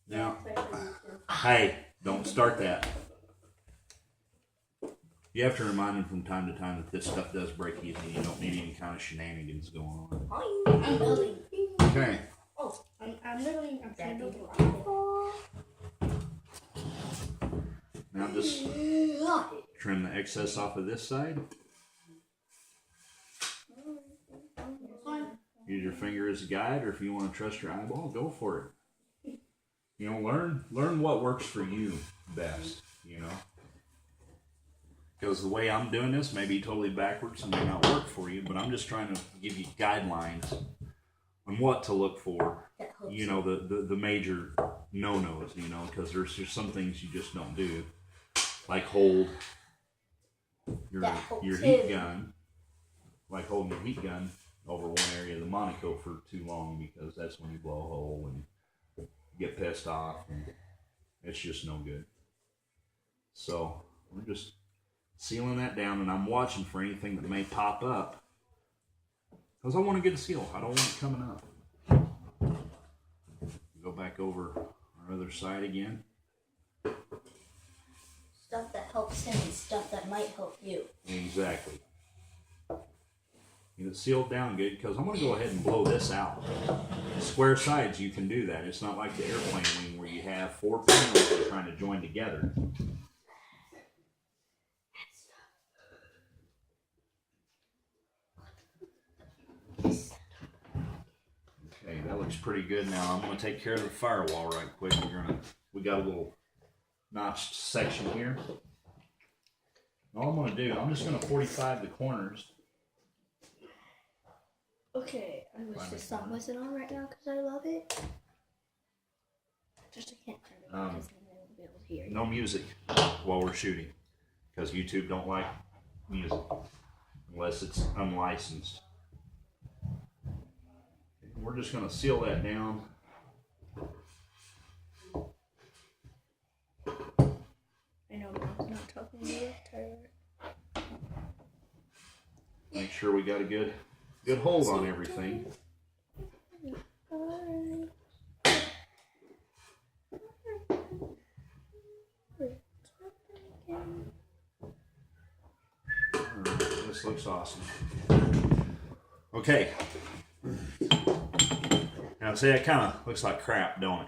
Now, Especially you two. hey, don't start that. You have to remind them from time to time that this stuff does break easy. You don't need any kind of shenanigans going on. I'm building. Okay. Oh, I'm literally. I'm trying to build Now just trim the excess off of this side. Use your finger as a guide, or if you want to trust your eyeball, go for it. You know, learn what works for you best, you know. Because the way I'm doing this may be totally backwards and may not work for you, but I'm just trying to give you guidelines on what to look for. You know, the major no-nos, you know, because there's some things you just don't do. Like hold your heat gun, like holding your heat gun over one area of the Monaco for too long, because that's when you blow a hole and get pissed off, and it's just no good. So we're just sealing that down, and I'm watching for anything that may pop up, because I want to get a seal. I don't want it coming up. Go back over our other side again. Stuff that helps him and stuff that might help you. Exactly. Get it sealed down good, because I'm going to go ahead and blow this out. Square sides, you can do that. It's not like the airplane wing where you have 4 panels that you're trying to join together. Okay, that looks pretty good. Now I'm going to take care of the firewall right quick. We got a little notched section here. All I'm going to do, I'm just going to 45 the corners. Okay, I wish this song wasn't on right now because I love it. Just I can't turn it on because then I won't be able to hear you. No music while we're shooting, because YouTube don't like music unless it's unlicensed. We're just going to seal that down. I know Mom's not talking to you, Tyler. Make sure we got a good hold on everything. This looks awesome. Okay. Now see, that kind of looks like crap, don't it?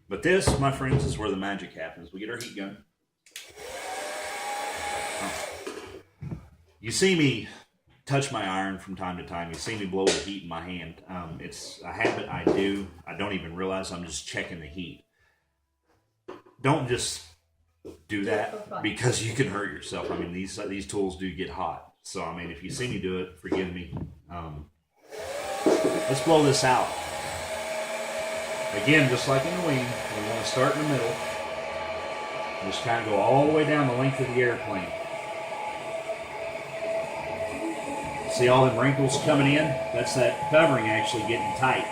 But this, my friends, is where the magic happens. We get our heat gun. You see me touch my iron from time to time. You see me blow the heat in my hand. It's a habit I do. I don't even realize I'm just checking the heat. Don't just do that, because you can hurt yourself. I mean, these tools do get hot. So, I mean, if you see me do it, forgive me. Let's blow this out. Again, just like in the wing, we want to start in the middle. Just kind of go all the way down the length of the airplane. See all them wrinkles coming in? That's that covering actually getting tight.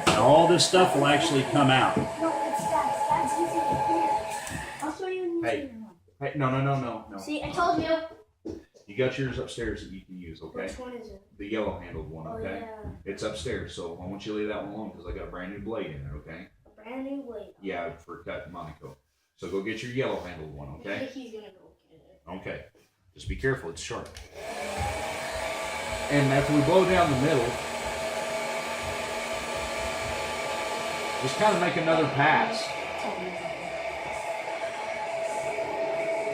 And all this stuff will actually come out. No, it's Dad's using it here. I'll show you in the Hey, no. See, I told you. You got yours upstairs that you can use, okay? Which one is it? The yellow handled one, Oh, okay? yeah. It's upstairs, so I want you to leave that one alone, because I got a brand new blade in there, okay? A brand new blade. Yeah, for cutting Monaco. So go get your yellow handled one, I okay? think he's gonna go get it. Okay. Just be careful, it's sharp. And after we blow down the middle, just kind of make another pass.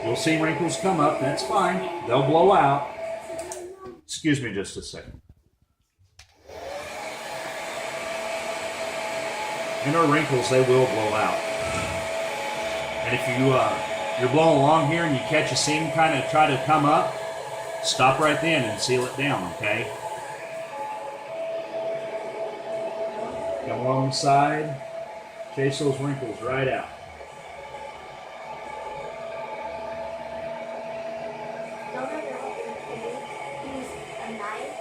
You'll see wrinkles come up, that's fine. They'll blow out. Excuse me just a second. And our wrinkles, they will blow out. And if you're blowing along here and you catch a seam kind of try to come up, stop right then and seal it down, okay? Come along the side, chase those wrinkles right out. Don't ever use a knife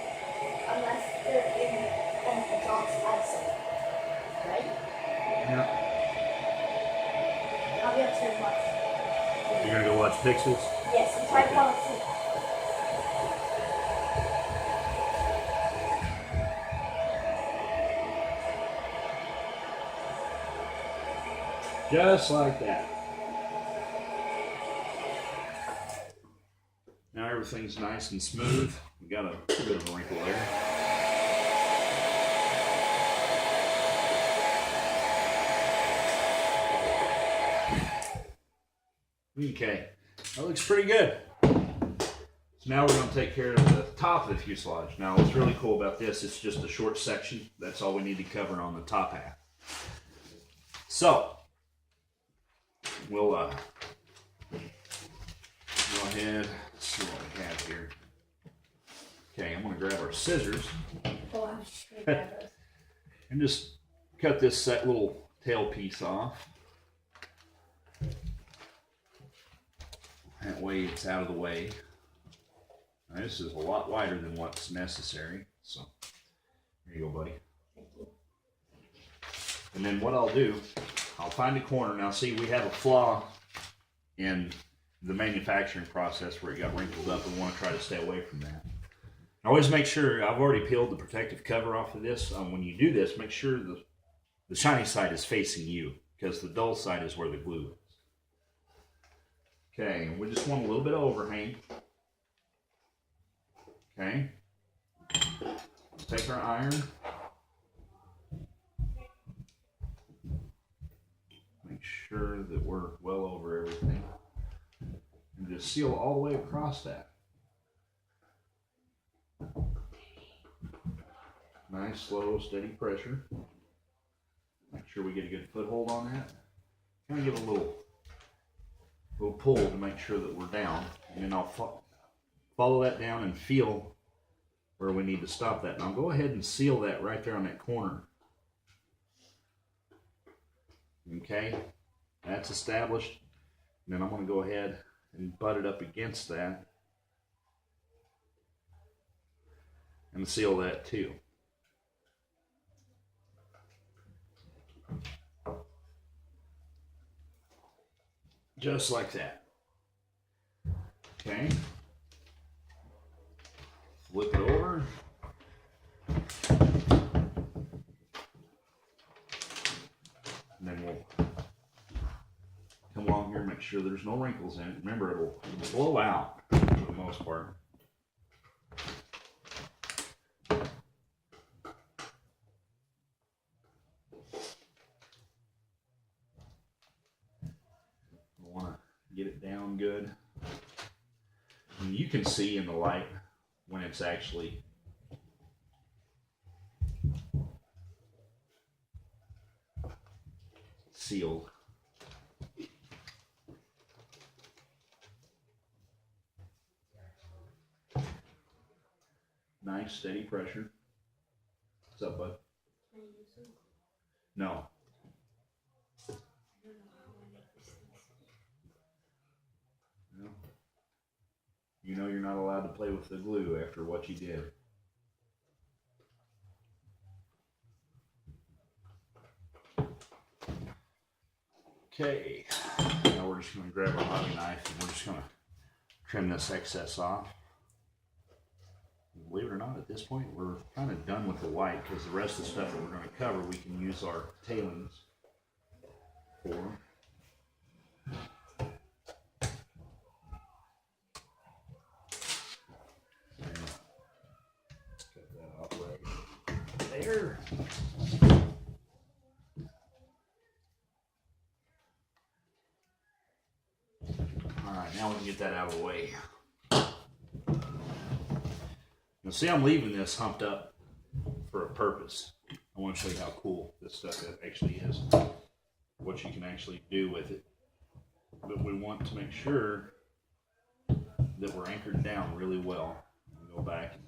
unless they're in an adult's eyesight. Right? Yeah. I'll be upstairs watching. Fuselage fixes? Yes, it's my policy. Just like that. Now everything's nice and smooth. We got a bit of a wrinkle there. Okay, that looks pretty good. So now we're going to take care of the top of the fuselage. Now what's really cool about this, it's just a short section. That's all we need to cover on the top half. So, we'll go ahead, let's see what we have here. Okay, I'm going to grab our scissors and just cut this little tail piece off. That way it's out of the way. Now, this is a lot wider than what's necessary, so here you go, buddy. And then what I'll do, I'll find a corner. Now see, we have a flaw in the manufacturing process where it got wrinkled up, and we want to try to stay away from that. Always make sure, I've already peeled the protective cover off of this. When you do this, make sure the shiny side is facing you, because the dull side is where the glue is. Okay, we just want a little bit of overhang. Okay. Take our iron. Make sure that we're well over everything. And just seal all the way across that. Nice, slow, steady pressure. Make sure we get a good foothold on that. Kind of give a little pull to make sure that we're down. And then I'll follow that down and feel where we need to stop that. Now go ahead and seal that right there on that corner. Okay, that's established. And then I'm going to go ahead and butt it up against that and seal that too. Just like that. Okay. Flip it over. And then we'll come along here and make sure there's no wrinkles in it. Remember, it'll blow out for the most part. We want to get it down good. And you can see in the light when it's actually sealed. Nice steady pressure. What's up, bud? No. No. You know you're not allowed to play with the glue after what you did. Okay, now we're just going to grab our hobby knife and we're just going to trim this excess off. Believe it or not, at this point we're kind of done with the white, because the rest of the stuff that we're going to cover we can use our tailings for. Cut that off right there. Alright, now we can get that out of the way. Now see, I'm leaving this humped up for a purpose. I want to show you how cool this stuff actually is. What you can actually do with it. But we want to make sure that we're anchored down really well. Go back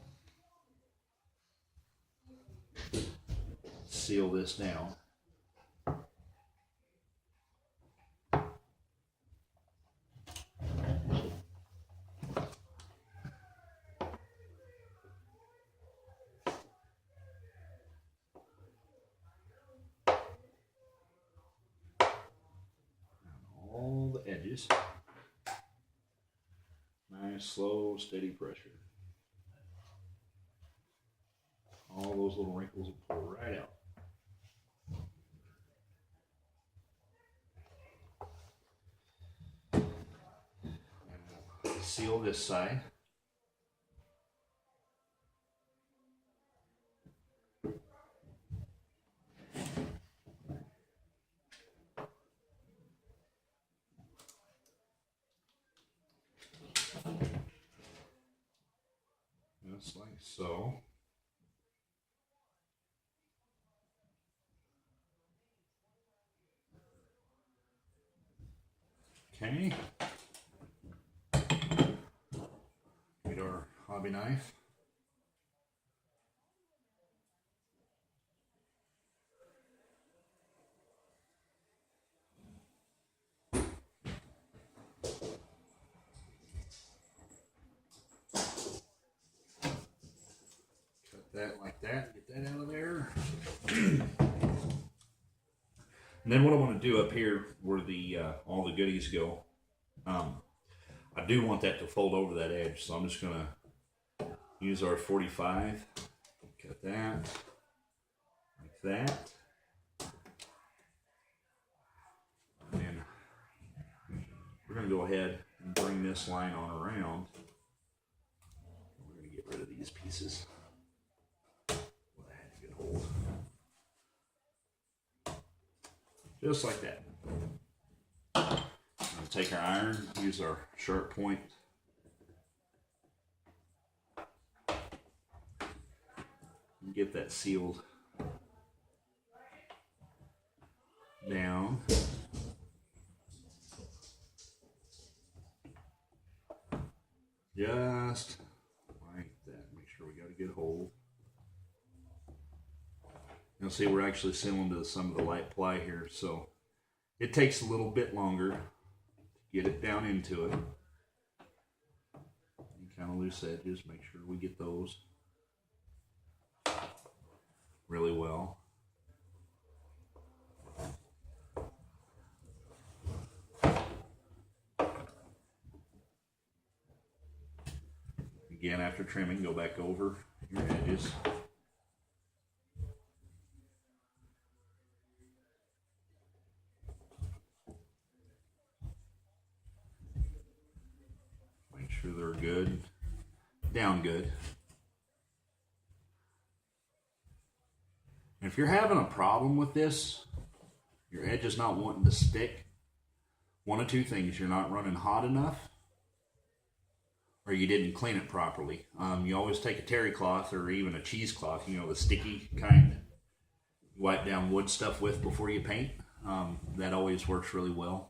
and seal this down. All the edges. Nice, slow, steady pressure. All those little wrinkles will pull right out. Seal this side. Just like so. Okay. Get our hobby knife. That like that, get that out of there. And then what I want to do up here where the all the goodies go, I do want that to fold over that edge, so I'm just gonna use our 45, cut that like that, and then we're gonna go ahead and bring this line on around. We're gonna get rid of these pieces. Hold. Just like that. I'm going to take our iron, use our sharp point. And get that sealed down. Just like that. Make sure we got a good hold. You'll see we're actually sealing to some of the light ply here, so it takes a little bit longer to get it down into it. Any kind of loose edges, make sure we get those really well. Again, after trimming, go back over your edges. Sure they're good, down good. And if you're having a problem with this, your edge is not wanting to stick, one of two things: you're not running hot enough, or you didn't clean it properly. You always take a terry cloth or even a cheesecloth, you know, the sticky kind, you wipe down wood stuff with before you paint. That always works really well.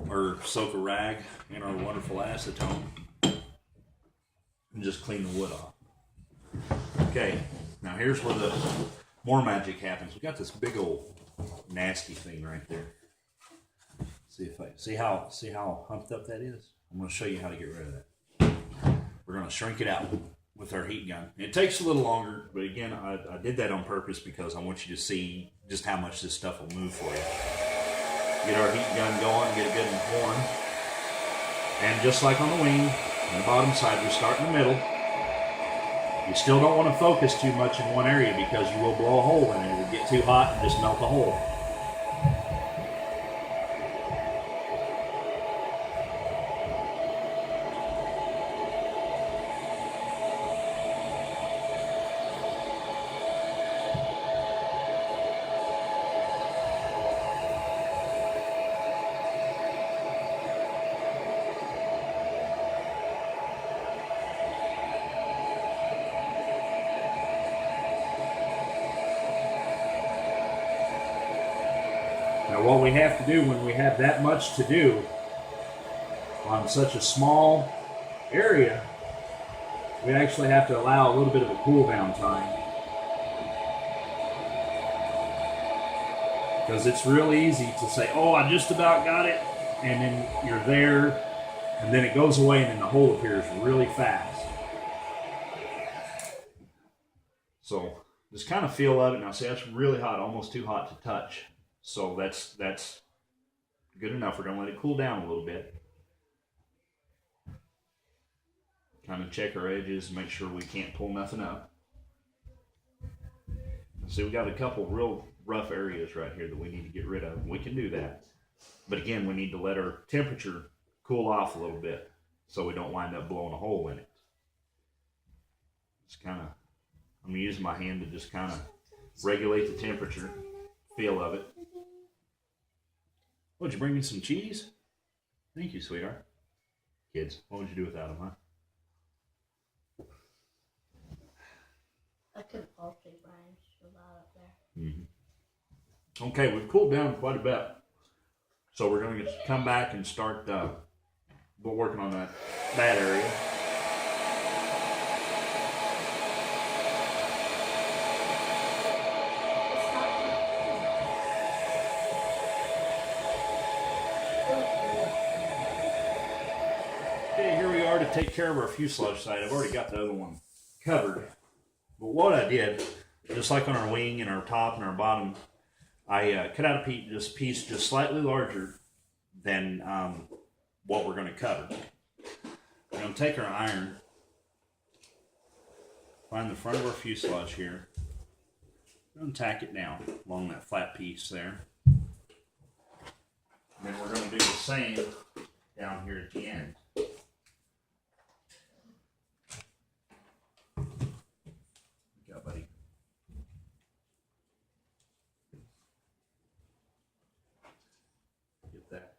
Or soak a rag in our wonderful acetone and just clean the wood off. Okay, now here's where the more magic happens. We got this big old nasty thing right there. See how humped up that is? I'm going to show you how to get rid of that. We're going to shrink it out with our heat gun. It takes a little longer, but again, I did that on purpose because I want you to see just how much this stuff will move for you. Get our heat gun going, get it good and warm. And just like on the wing, on the bottom side, we start in the middle. You still don't want to focus too much in one area because you will blow a hole in it. It will get too hot and just melt the hole. Now what we have to do when we have that much to do on such a small area, we actually have to allow a little bit of a cool down time. Because it's real easy to say, oh, I just about got it, and then you're there, and then it goes away, and then the hole appears really fast. So just kind of feel of it. Now see, that's really hot, almost too hot to touch. So that's good enough. We're going to let it cool down a little bit. kind of check our edges, make sure we can't pull nothing up. See, we got a couple real rough areas right here that we need to get rid of. We can do that. But again, we need to let our temperature cool off a little bit so we don't wind up blowing a hole in it. Just kind of, I'm going to use my hand to just kind of regulate the temperature, feel of it. Would you bring me some cheese? Thank you, sweetheart. Kids, what would you do without them, huh? I could also Brian about up there. Mm-hmm. Okay, we've cooled down quite a bit. So we're going to come back and start working on that area. Okay, here we are to take care of our fuselage side. I've already got the other one covered. But what I did, just like on our wing and our top and our bottom, I cut out a piece just slightly larger than what we're going to cover. We're going to take our iron, find the front of our fuselage here, and tack it down along that flat piece there. And then we're going to do the same down here at the end. Yeah, buddy. Get that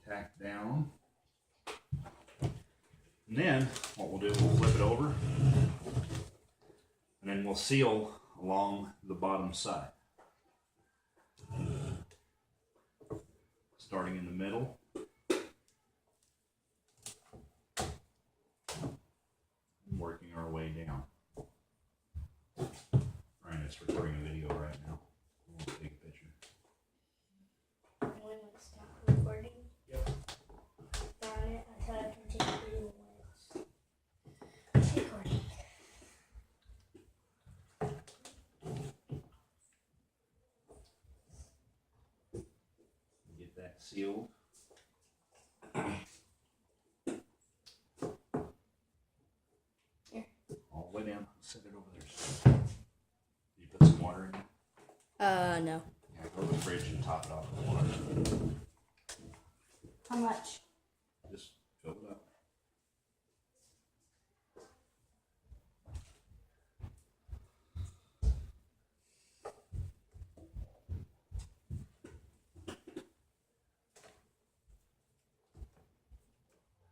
tacked down. And then what we'll do, we'll flip it over, and then we'll seal along the bottom side. Starting in the middle. Working our way down. Ryan is recording a video right now. We'll take a picture. When we stop recording? Yep. Darn it, I thought I could take a video when it's recording. Get that sealed. All the way down. Set it over there. Did you put some water in it? No. Yeah, go to the fridge and top it off with water. How much? Just fill it up.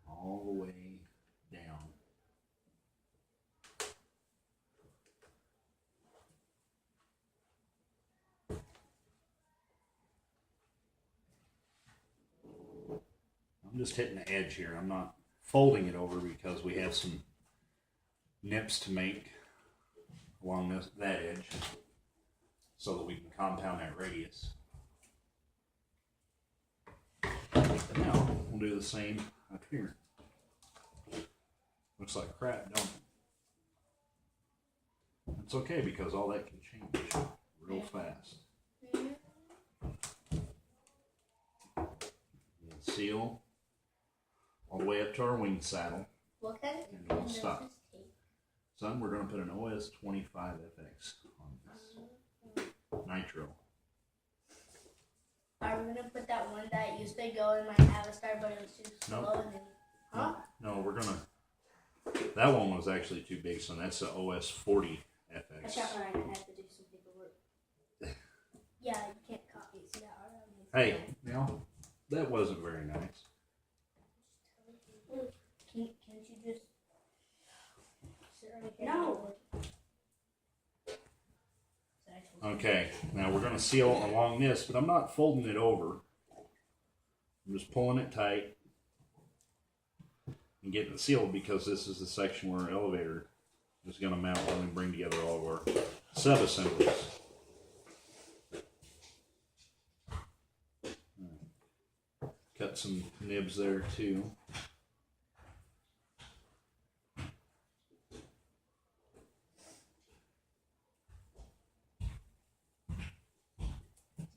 All the way down. I'm just hitting the edge here. I'm not folding it over because we have some nips to make along that edge so that we can compound that radius. Now we'll do the same up here. Looks like crap, don't it? It's okay because all that can change real fast. We'll seal all the way up to our wing saddle. What kind of And we'll stop. Son, we're going to put an OS 25 FX on this. Nitro. Are we gonna put that one that used to go in my Avistar, but it was too slow? Nope. And then, huh? No, we're going to. That one was actually too big, son. That's the OS 40 I FX. shot mine and had to do some paperwork. Yeah, you can't copy. See that? Hey, now, that wasn't very nice. Can't you just sit right here? No. Okay, now we're going to seal along this, but I'm not folding it over. I'm just pulling it tight and getting it sealed because this is the section where our elevator is going to mount when we bring together all of our sub-assemblies. Cut some nibs there too.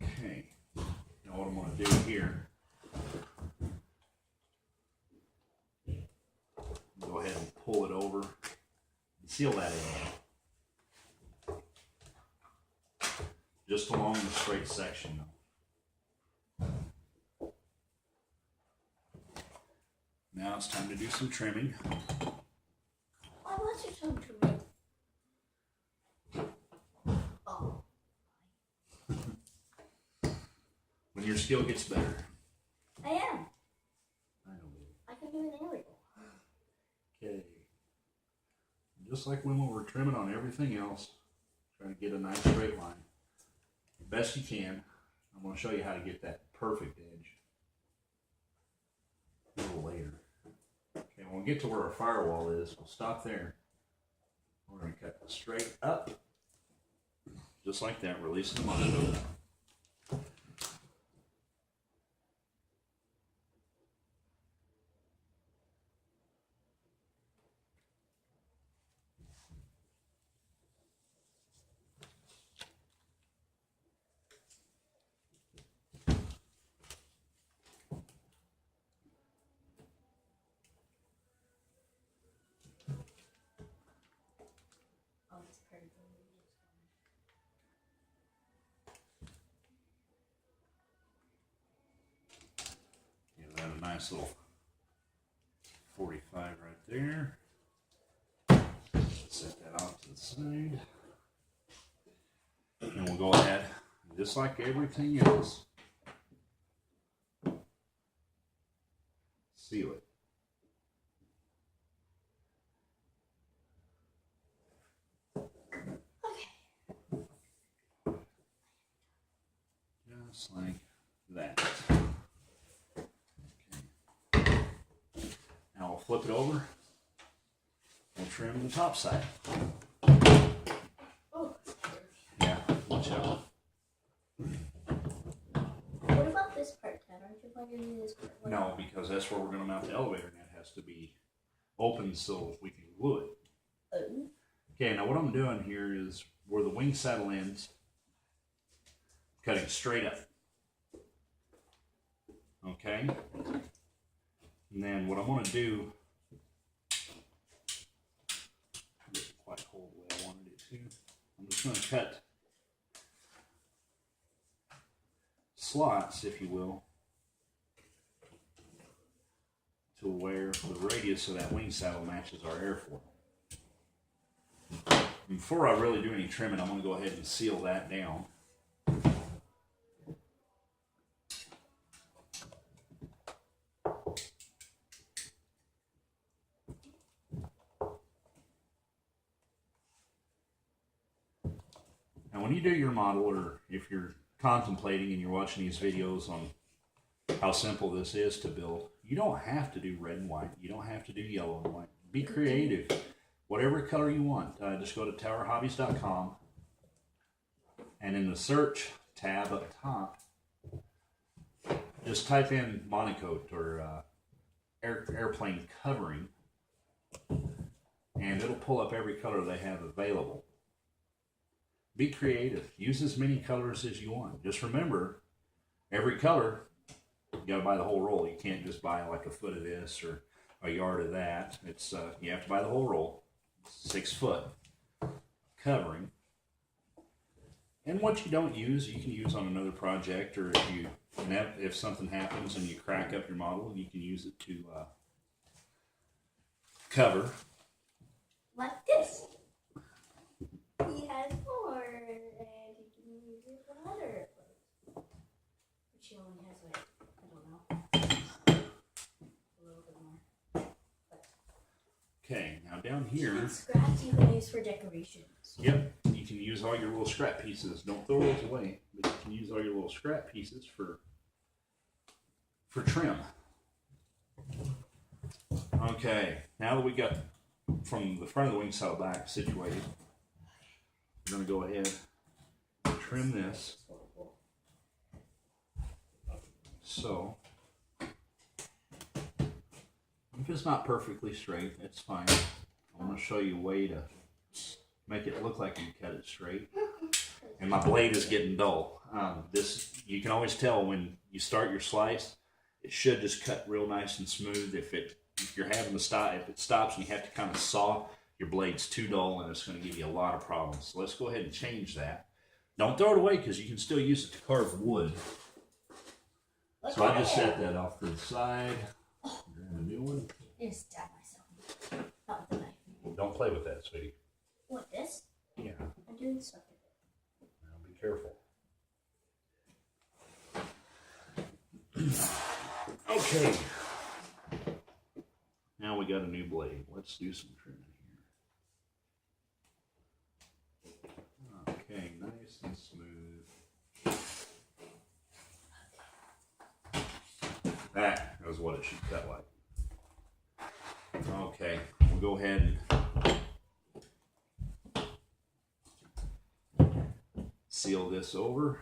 Okay, now what I'm going to do here, pull it over and seal that in. Just along the straight section. Now it's time to do some trimming. Why was it so trimming? Oh. When your skill gets better. I am. I know. I can do an aerial. Okay. Just like when we were trimming on everything else, trying to get a nice straight line. Best you can. I'm going to show you how to get that perfect edge a little later. Okay, when we get to where our firewall is, we'll stop there. We're going to cut straight up. Just like that, release the monitor. Oh, it's pretty good. Give that a nice little 45 right there. Set that off to the side. And we'll go ahead, just like everything else, seal it. Just like that. Okay. Now we'll flip it over. We'll trim the top side. Oh. Yeah, watch out. What about this part, Dad? Aren't you plugging in this part? What No, about- because that's where we're going to mount the elevator, and that has to be open so we can glue it. Oh. Okay, now what I'm doing here is where the wing saddle ends, cutting straight up. Okay? And then what I'm going to do, didn't quite hold the way I wanted it to. I'm just going to cut slots, if you will, to where the radius of that wing saddle matches our airfoil. Before I really do any trimming, I'm going to go ahead and seal that down. Now when you do your model, or if you're contemplating and you're watching these videos on how simple this is to build, you don't have to do red and white. You don't have to do yellow and white. Be creative. Whatever color you want. Just go to towerhobbies.com, and in the search tab up top, just type in monocoat or airplane covering, and it'll pull up every color they have available. Be creative. Use as many colors as you want. Just remember, every color, you got to buy the whole roll. You can't just buy like a foot of this or a yard of that. It's you have to buy the whole roll. 6 foot covering. And what you don't use, you can use on another project, or if something happens and you crack up your model, you can use it to cover. Like this. He has 4, and he can use it for other clothes. But she only has like, I don't know, a little bit more. Okay, now down here, And scraps you can use for decorations. yep, you can use all your little scrap pieces. Don't throw those away, but you can use all your little scrap pieces for trim. Okay, now that we got from the front of the wing saddle back situated, we're going to go ahead and trim this. So, if it's not perfectly straight, it's fine. I'm going to show you a way to make it look like you cut it straight. And my blade is getting dull. You can always tell when you start your slice, it should just cut real nice and smooth. If it if you're having to stop, if it stops and you have to kind of saw, your blade's too dull and it's going to give you a lot of problems. So let's go ahead and change that. Don't throw it away because you can still use it to carve wood. So I just set that off to the side. Grab a new one. I just stab myself. Not with the knife. Don't play with that, sweetie. What, this? Yeah. I'm doing stuff with it. Now be careful. Okay. Now we got a new blade. Let's do some trimming here. Okay, nice and smooth. That is what it should cut like. Okay, we'll go ahead and seal this over.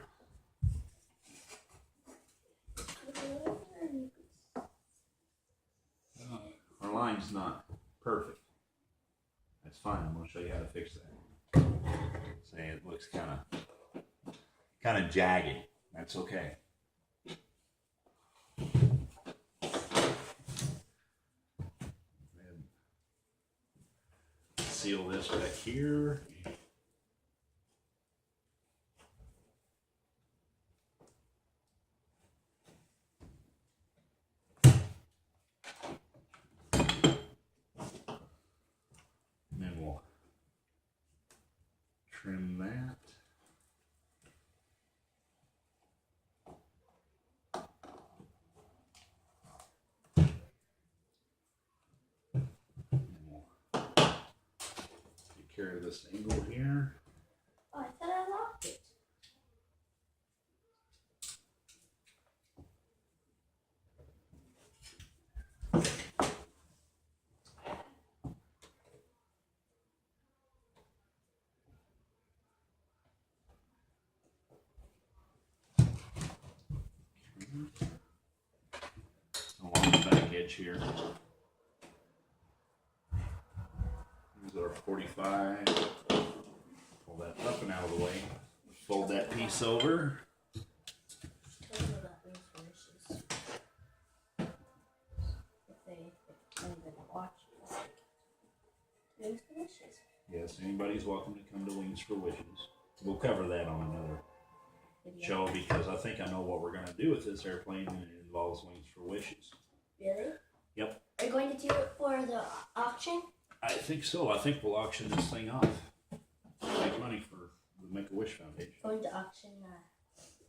Our line's not perfect. That's fine. I'm going to show you how to fix that. Say it looks kind of jagged. That's okay. Seal this back here. And then we'll trim that. Care of this angle here. Oh, I thought I locked it. Along the back edge here. Use our 45. Pull that up and out of the way. Fold that piece over. Those are not wings for wishes. If they don't even watch this. Wings for wishes. Yes, anybody's welcome to come to Wings for Wishes. We'll cover that on another Video. show because I think I know what we're going to do with this airplane and it involves Wings for Wishes. Really? Yep. Are you going to do it for the auction? I think so. I think we'll auction this thing off. Make money for the Make-A-Wish Foundation. Going to auction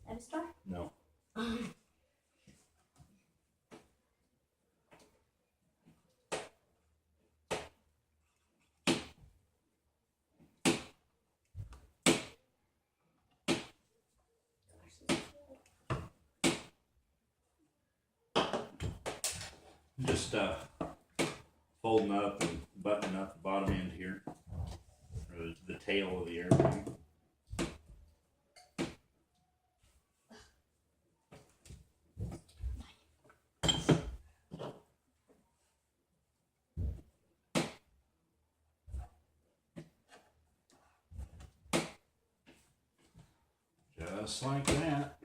M-Star? No. Just folding up and buttoning up the bottom end here, or the tail of the airplane. Just like that.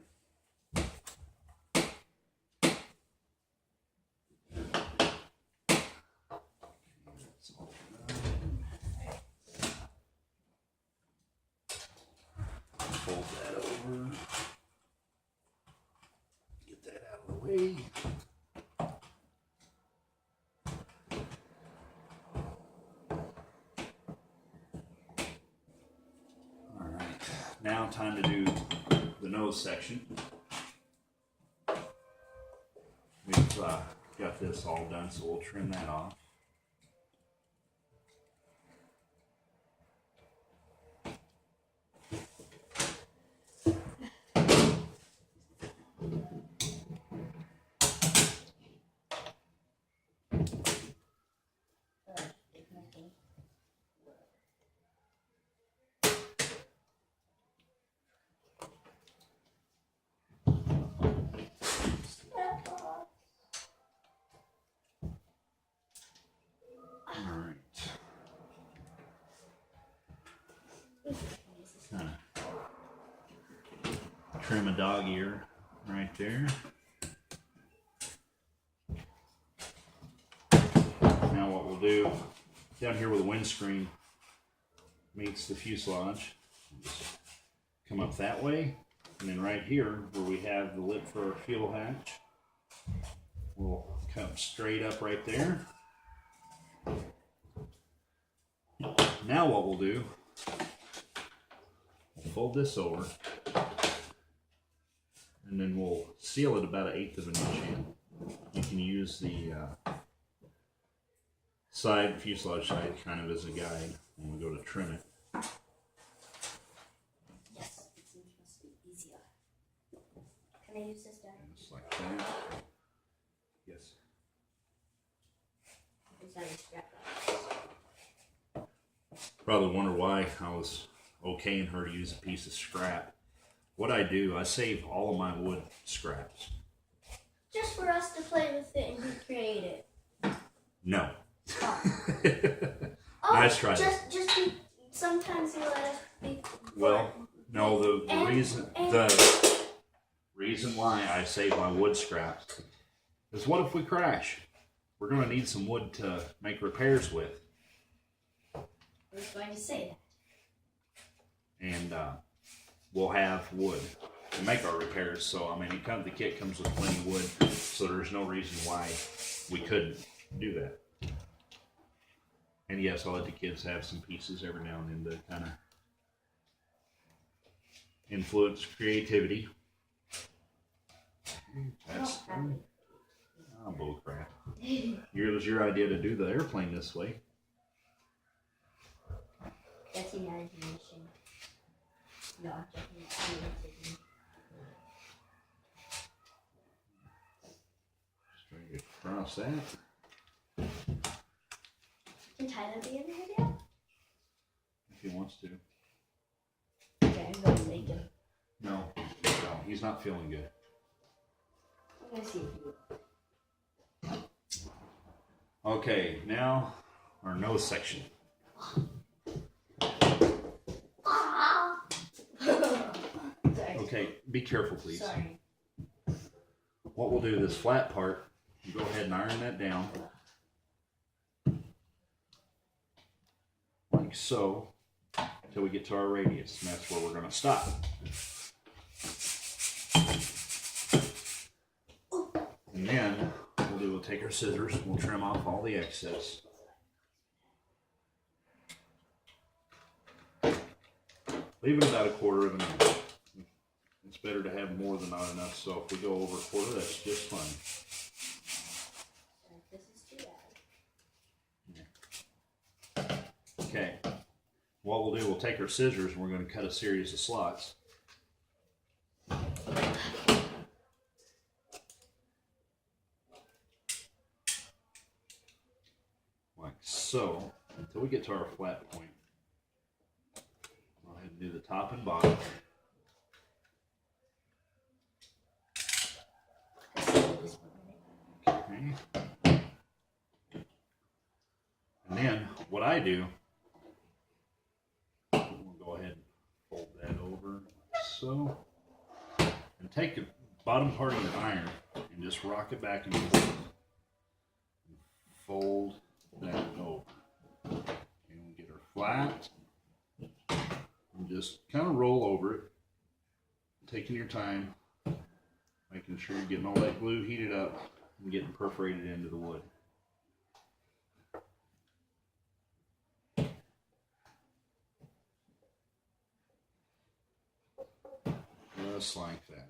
Fold that over. Get that out of the way. All right, now time to do the nose section. We've got this all done, so we'll trim that off. Kind of trim a dog ear right there. do down here where the windscreen meets the fuselage, just come up that way, and then right here where we have the lip for our fuel hatch, we'll come straight up right there. Now what we'll do, we'll fold this over, and then we'll seal it about 1/8 of an inch in. You can use the fuselage side kind of as a guide when we go to trim it. Yes, it must be easier. Can I use this, Dad? Just like that. Yes. It's not a strap. Probably wonder why I was okaying her to use a piece of scrap. What I do, I save all of my wood scraps. Just for us to play with it and be creative. No. Oh, Nice try. Just be, sometimes you let us be. Well, no, the reason why I save my wood scraps is what if we crash? We're going to need some wood to make repairs with. I was going to say that. And we'll have wood to make our repairs. So, I mean, the kit comes with plenty of wood, so there's no reason why we couldn't do that. And yes, I'll let the kids have some pieces every now and then to kind of influence creativity. That's bull crap. It was your idea to do the airplane this way. That's imagination. No, I'm joking. Just trying to get across that. Can Tyler be in the video? If he wants to. Okay, I'm going to make him. No, he's not feeling good. I'm going to see if he will. Okay, now our nose section. Sorry. Okay, be careful, please. Sorry. What we'll do, this flat part, you go ahead and iron that down. Like so, until we get to our radius, and that's where we're going to stop. And then, we'll take our scissors, we'll trim off all the excess. Leave it about 1/4 of an inch. It's better to have more than not enough, so if we go over 1/4, that's just fine. This is too bad. Okay, what we'll do, we'll take our scissors and we're going to cut a series of slots. Like so, until we get to our flat point. Go ahead and do the top and bottom. Okay. And then what I do, we'll go ahead and fold that over like so, and take the bottom part of your iron and just rock it back and forth. And fold that over. And we'll get her flat and just kind of roll over it, taking your time, making sure you're getting all that glue heated up and getting perforated into the wood. Just like that.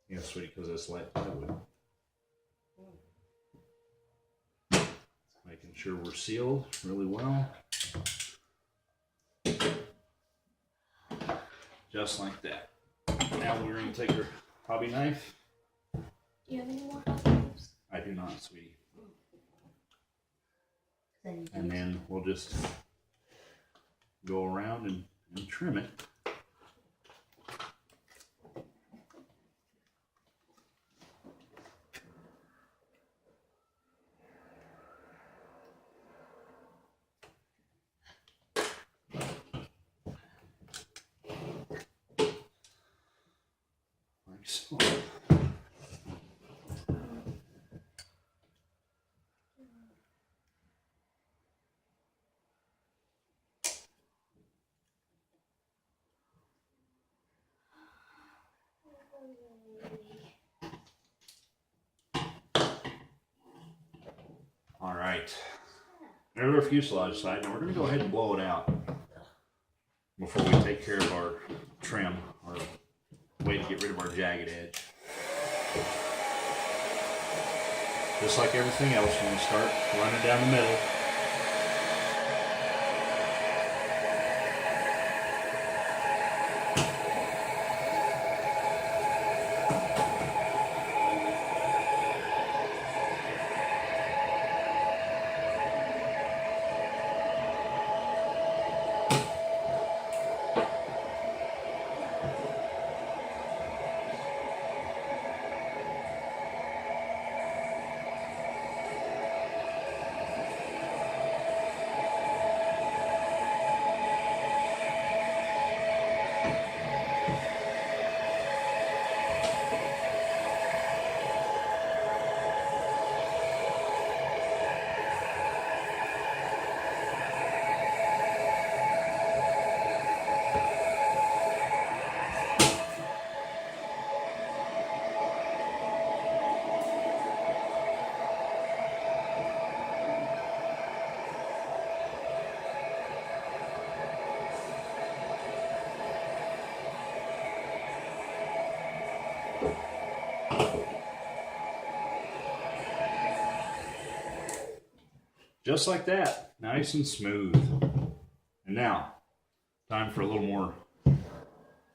Yeah, sweetie, because it's light plywood. Making sure we're sealed really well. Just like that. Now we're going to take our hobby knife. Do you have any more hobby knives? I do not, sweetie. Then And then we'll just go around and trim it So, all right. There's our fuselage side. Now we're going to go ahead and blow it out before we take care of our trim, our way to get rid of our jagged edge. Just like everything else, when we start running down the middle, just like that, nice and smooth. And now, time for a little more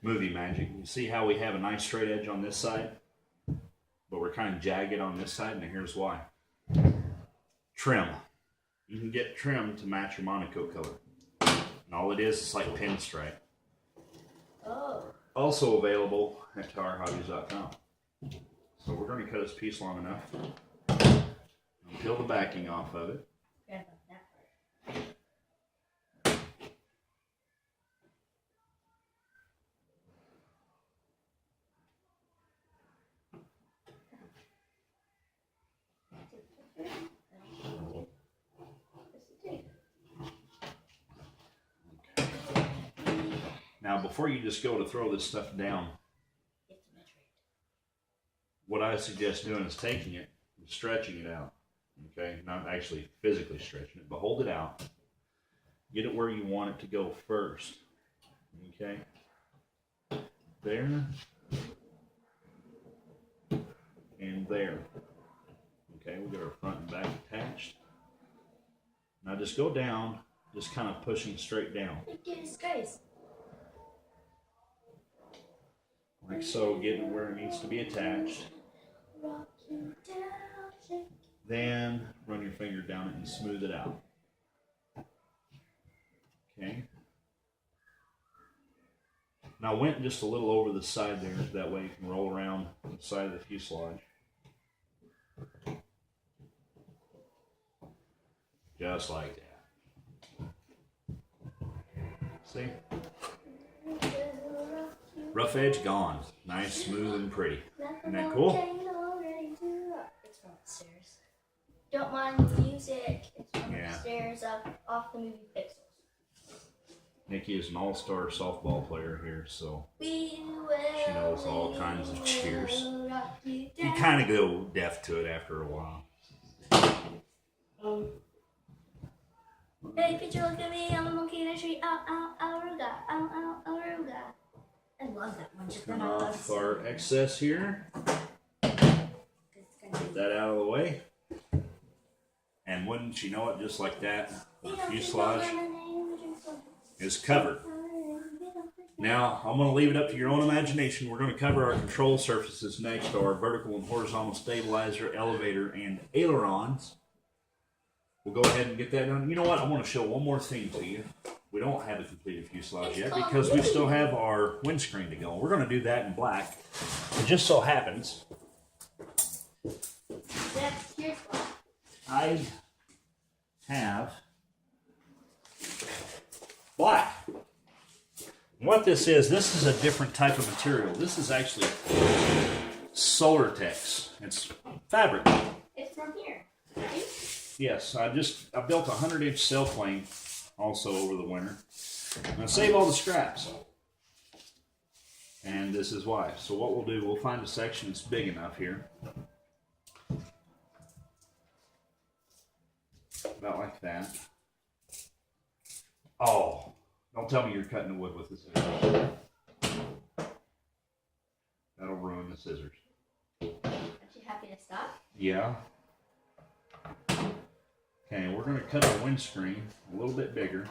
movie magic. You see how we have a nice straight edge on this side, but we're kind of jagged on this side, and here's why. Trim. You can get trim to match your Monaco color. And all it is like pinstripe. Oh. Also available at towerhobbies.com. So we're going to cut this piece long enough. And peel the backing off of it. Forgot about that part. Now, before you just go to throw this stuff down, what I suggest doing is taking it and stretching it out. Okay, not actually physically stretching it, but hold it out. Get it where you want it to go first. Okay, there and there. Okay, we got our front and back attached. Now just go down, just kind of pushing straight down. Guys. Like so, getting it where it needs to be attached. Then run your finger down it and smooth it out. Okay. Now I went just a little over the side there, that way you can roll around the side of the fuselage. Just like that. See? Rough edge gone. Nice, smooth, and pretty. Isn't that cool? It's from upstairs. Don't mind the music. It's from Yeah. upstairs off the movie Pixels. Nikki is an all-star softball player here, so She knows all kinds of cheers. You kind of go deaf to it after a while. Hey, could you look at me? I'm a monkey in a tree. Ow, ow, aruga. Ow, ow, aruga. I love that one. Turn off our excess here. Get that out of the way. And wouldn't you know it, just like that, the fuselage is covered. Now, I'm going to leave it up to your own imagination. We're going to cover our control surfaces next, our vertical and horizontal stabilizer, elevator, and ailerons. We'll go ahead and get that done. You know what? I want to show one more thing to you. We don't have a completed fuselage yet because we still have our windscreen to go. We're going to do that in black. It just so happens I have black. And what this is a different type of material. This is actually Solar Tex. It's fabric. It's from here, right? Yes, I built a 100-inch sail plane also over the winter. And I save all the scraps. And this is why. So what we'll do, we'll find a section that's big enough here. About like that. Oh, don't tell me you're cutting the wood with the scissors. That'll ruin the scissors. Aren't you happy to stop? Yeah. Okay, we're going to cut our windscreen a little bit bigger.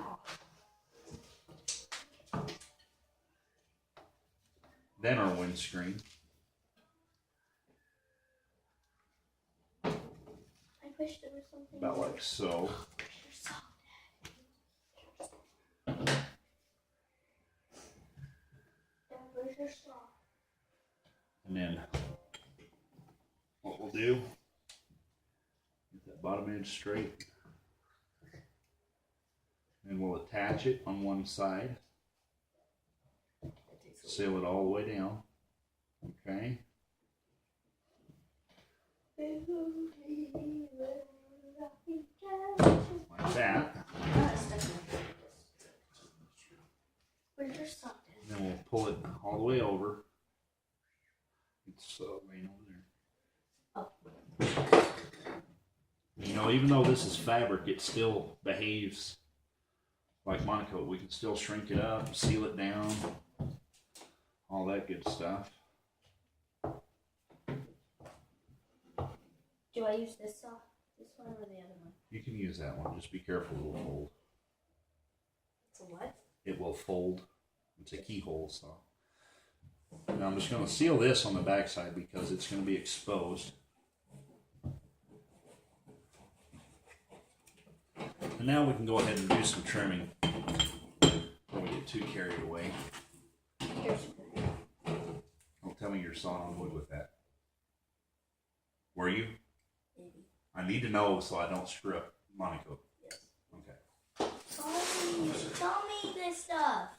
Then our windscreen. I wish there was something. About like so. Where's your saw? And then what we'll do, get that bottom edge straight. And we'll attach it on one side. Seal it all the way down. Okay. Like that. Where's your saw? And then we'll pull it all the way over. It's laying over there. You know, even though this is fabric, it still behaves like monocoat. We can still shrink it up, seal it down, all that good stuff. Do I use this saw? This one or the other one? You can use that one. Just be careful, it will fold. It's a what? It will fold. It's a keyhole saw. Now I'm just going to seal this on the back side because it's going to be exposed. And now we can go ahead and do some trimming before we get too carried away. Don't tell me you're sawing wood with that. Were you? Maybe. I need to know so I don't screw up monocoat. Yes. Okay. Tell me this stuff.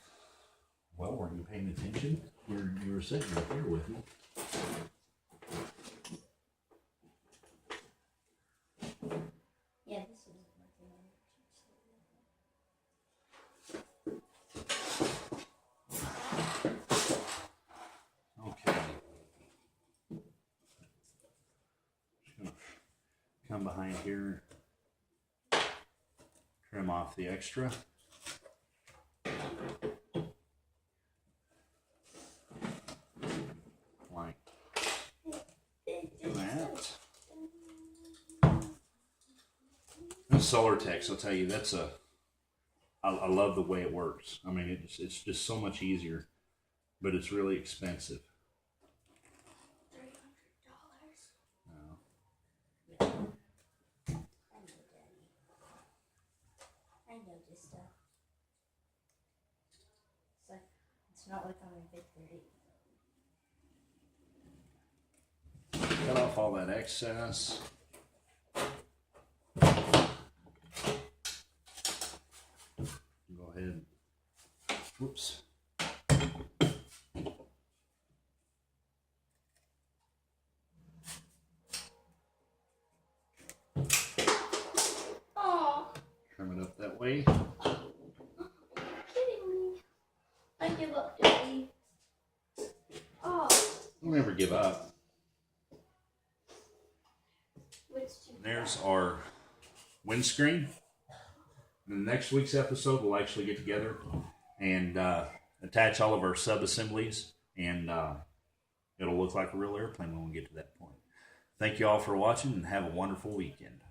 Well, were you paying attention? You were sitting right here with me. Yeah, this is nothing. Okay. Just gonna come behind here, trim off the extra. Like that. And Solar Tex, I'll tell you, that's I love the way it works. I mean, it's just so much easier, but it's really expensive. $300. No. I know, Daddy. I know this stuff. It's not like I'm in fifth grade. Cut off all that excess. Go ahead. Whoops. Aw. Trim it up that way. Are you kidding me? I give up, Daddy. Oh. Don't ever give up. There's our windscreen. In the next week's episode, we'll actually get together and attach all of our sub-assemblies, and it'll look like a real airplane when we get to that point. Thank you all for watching, and have a wonderful weekend.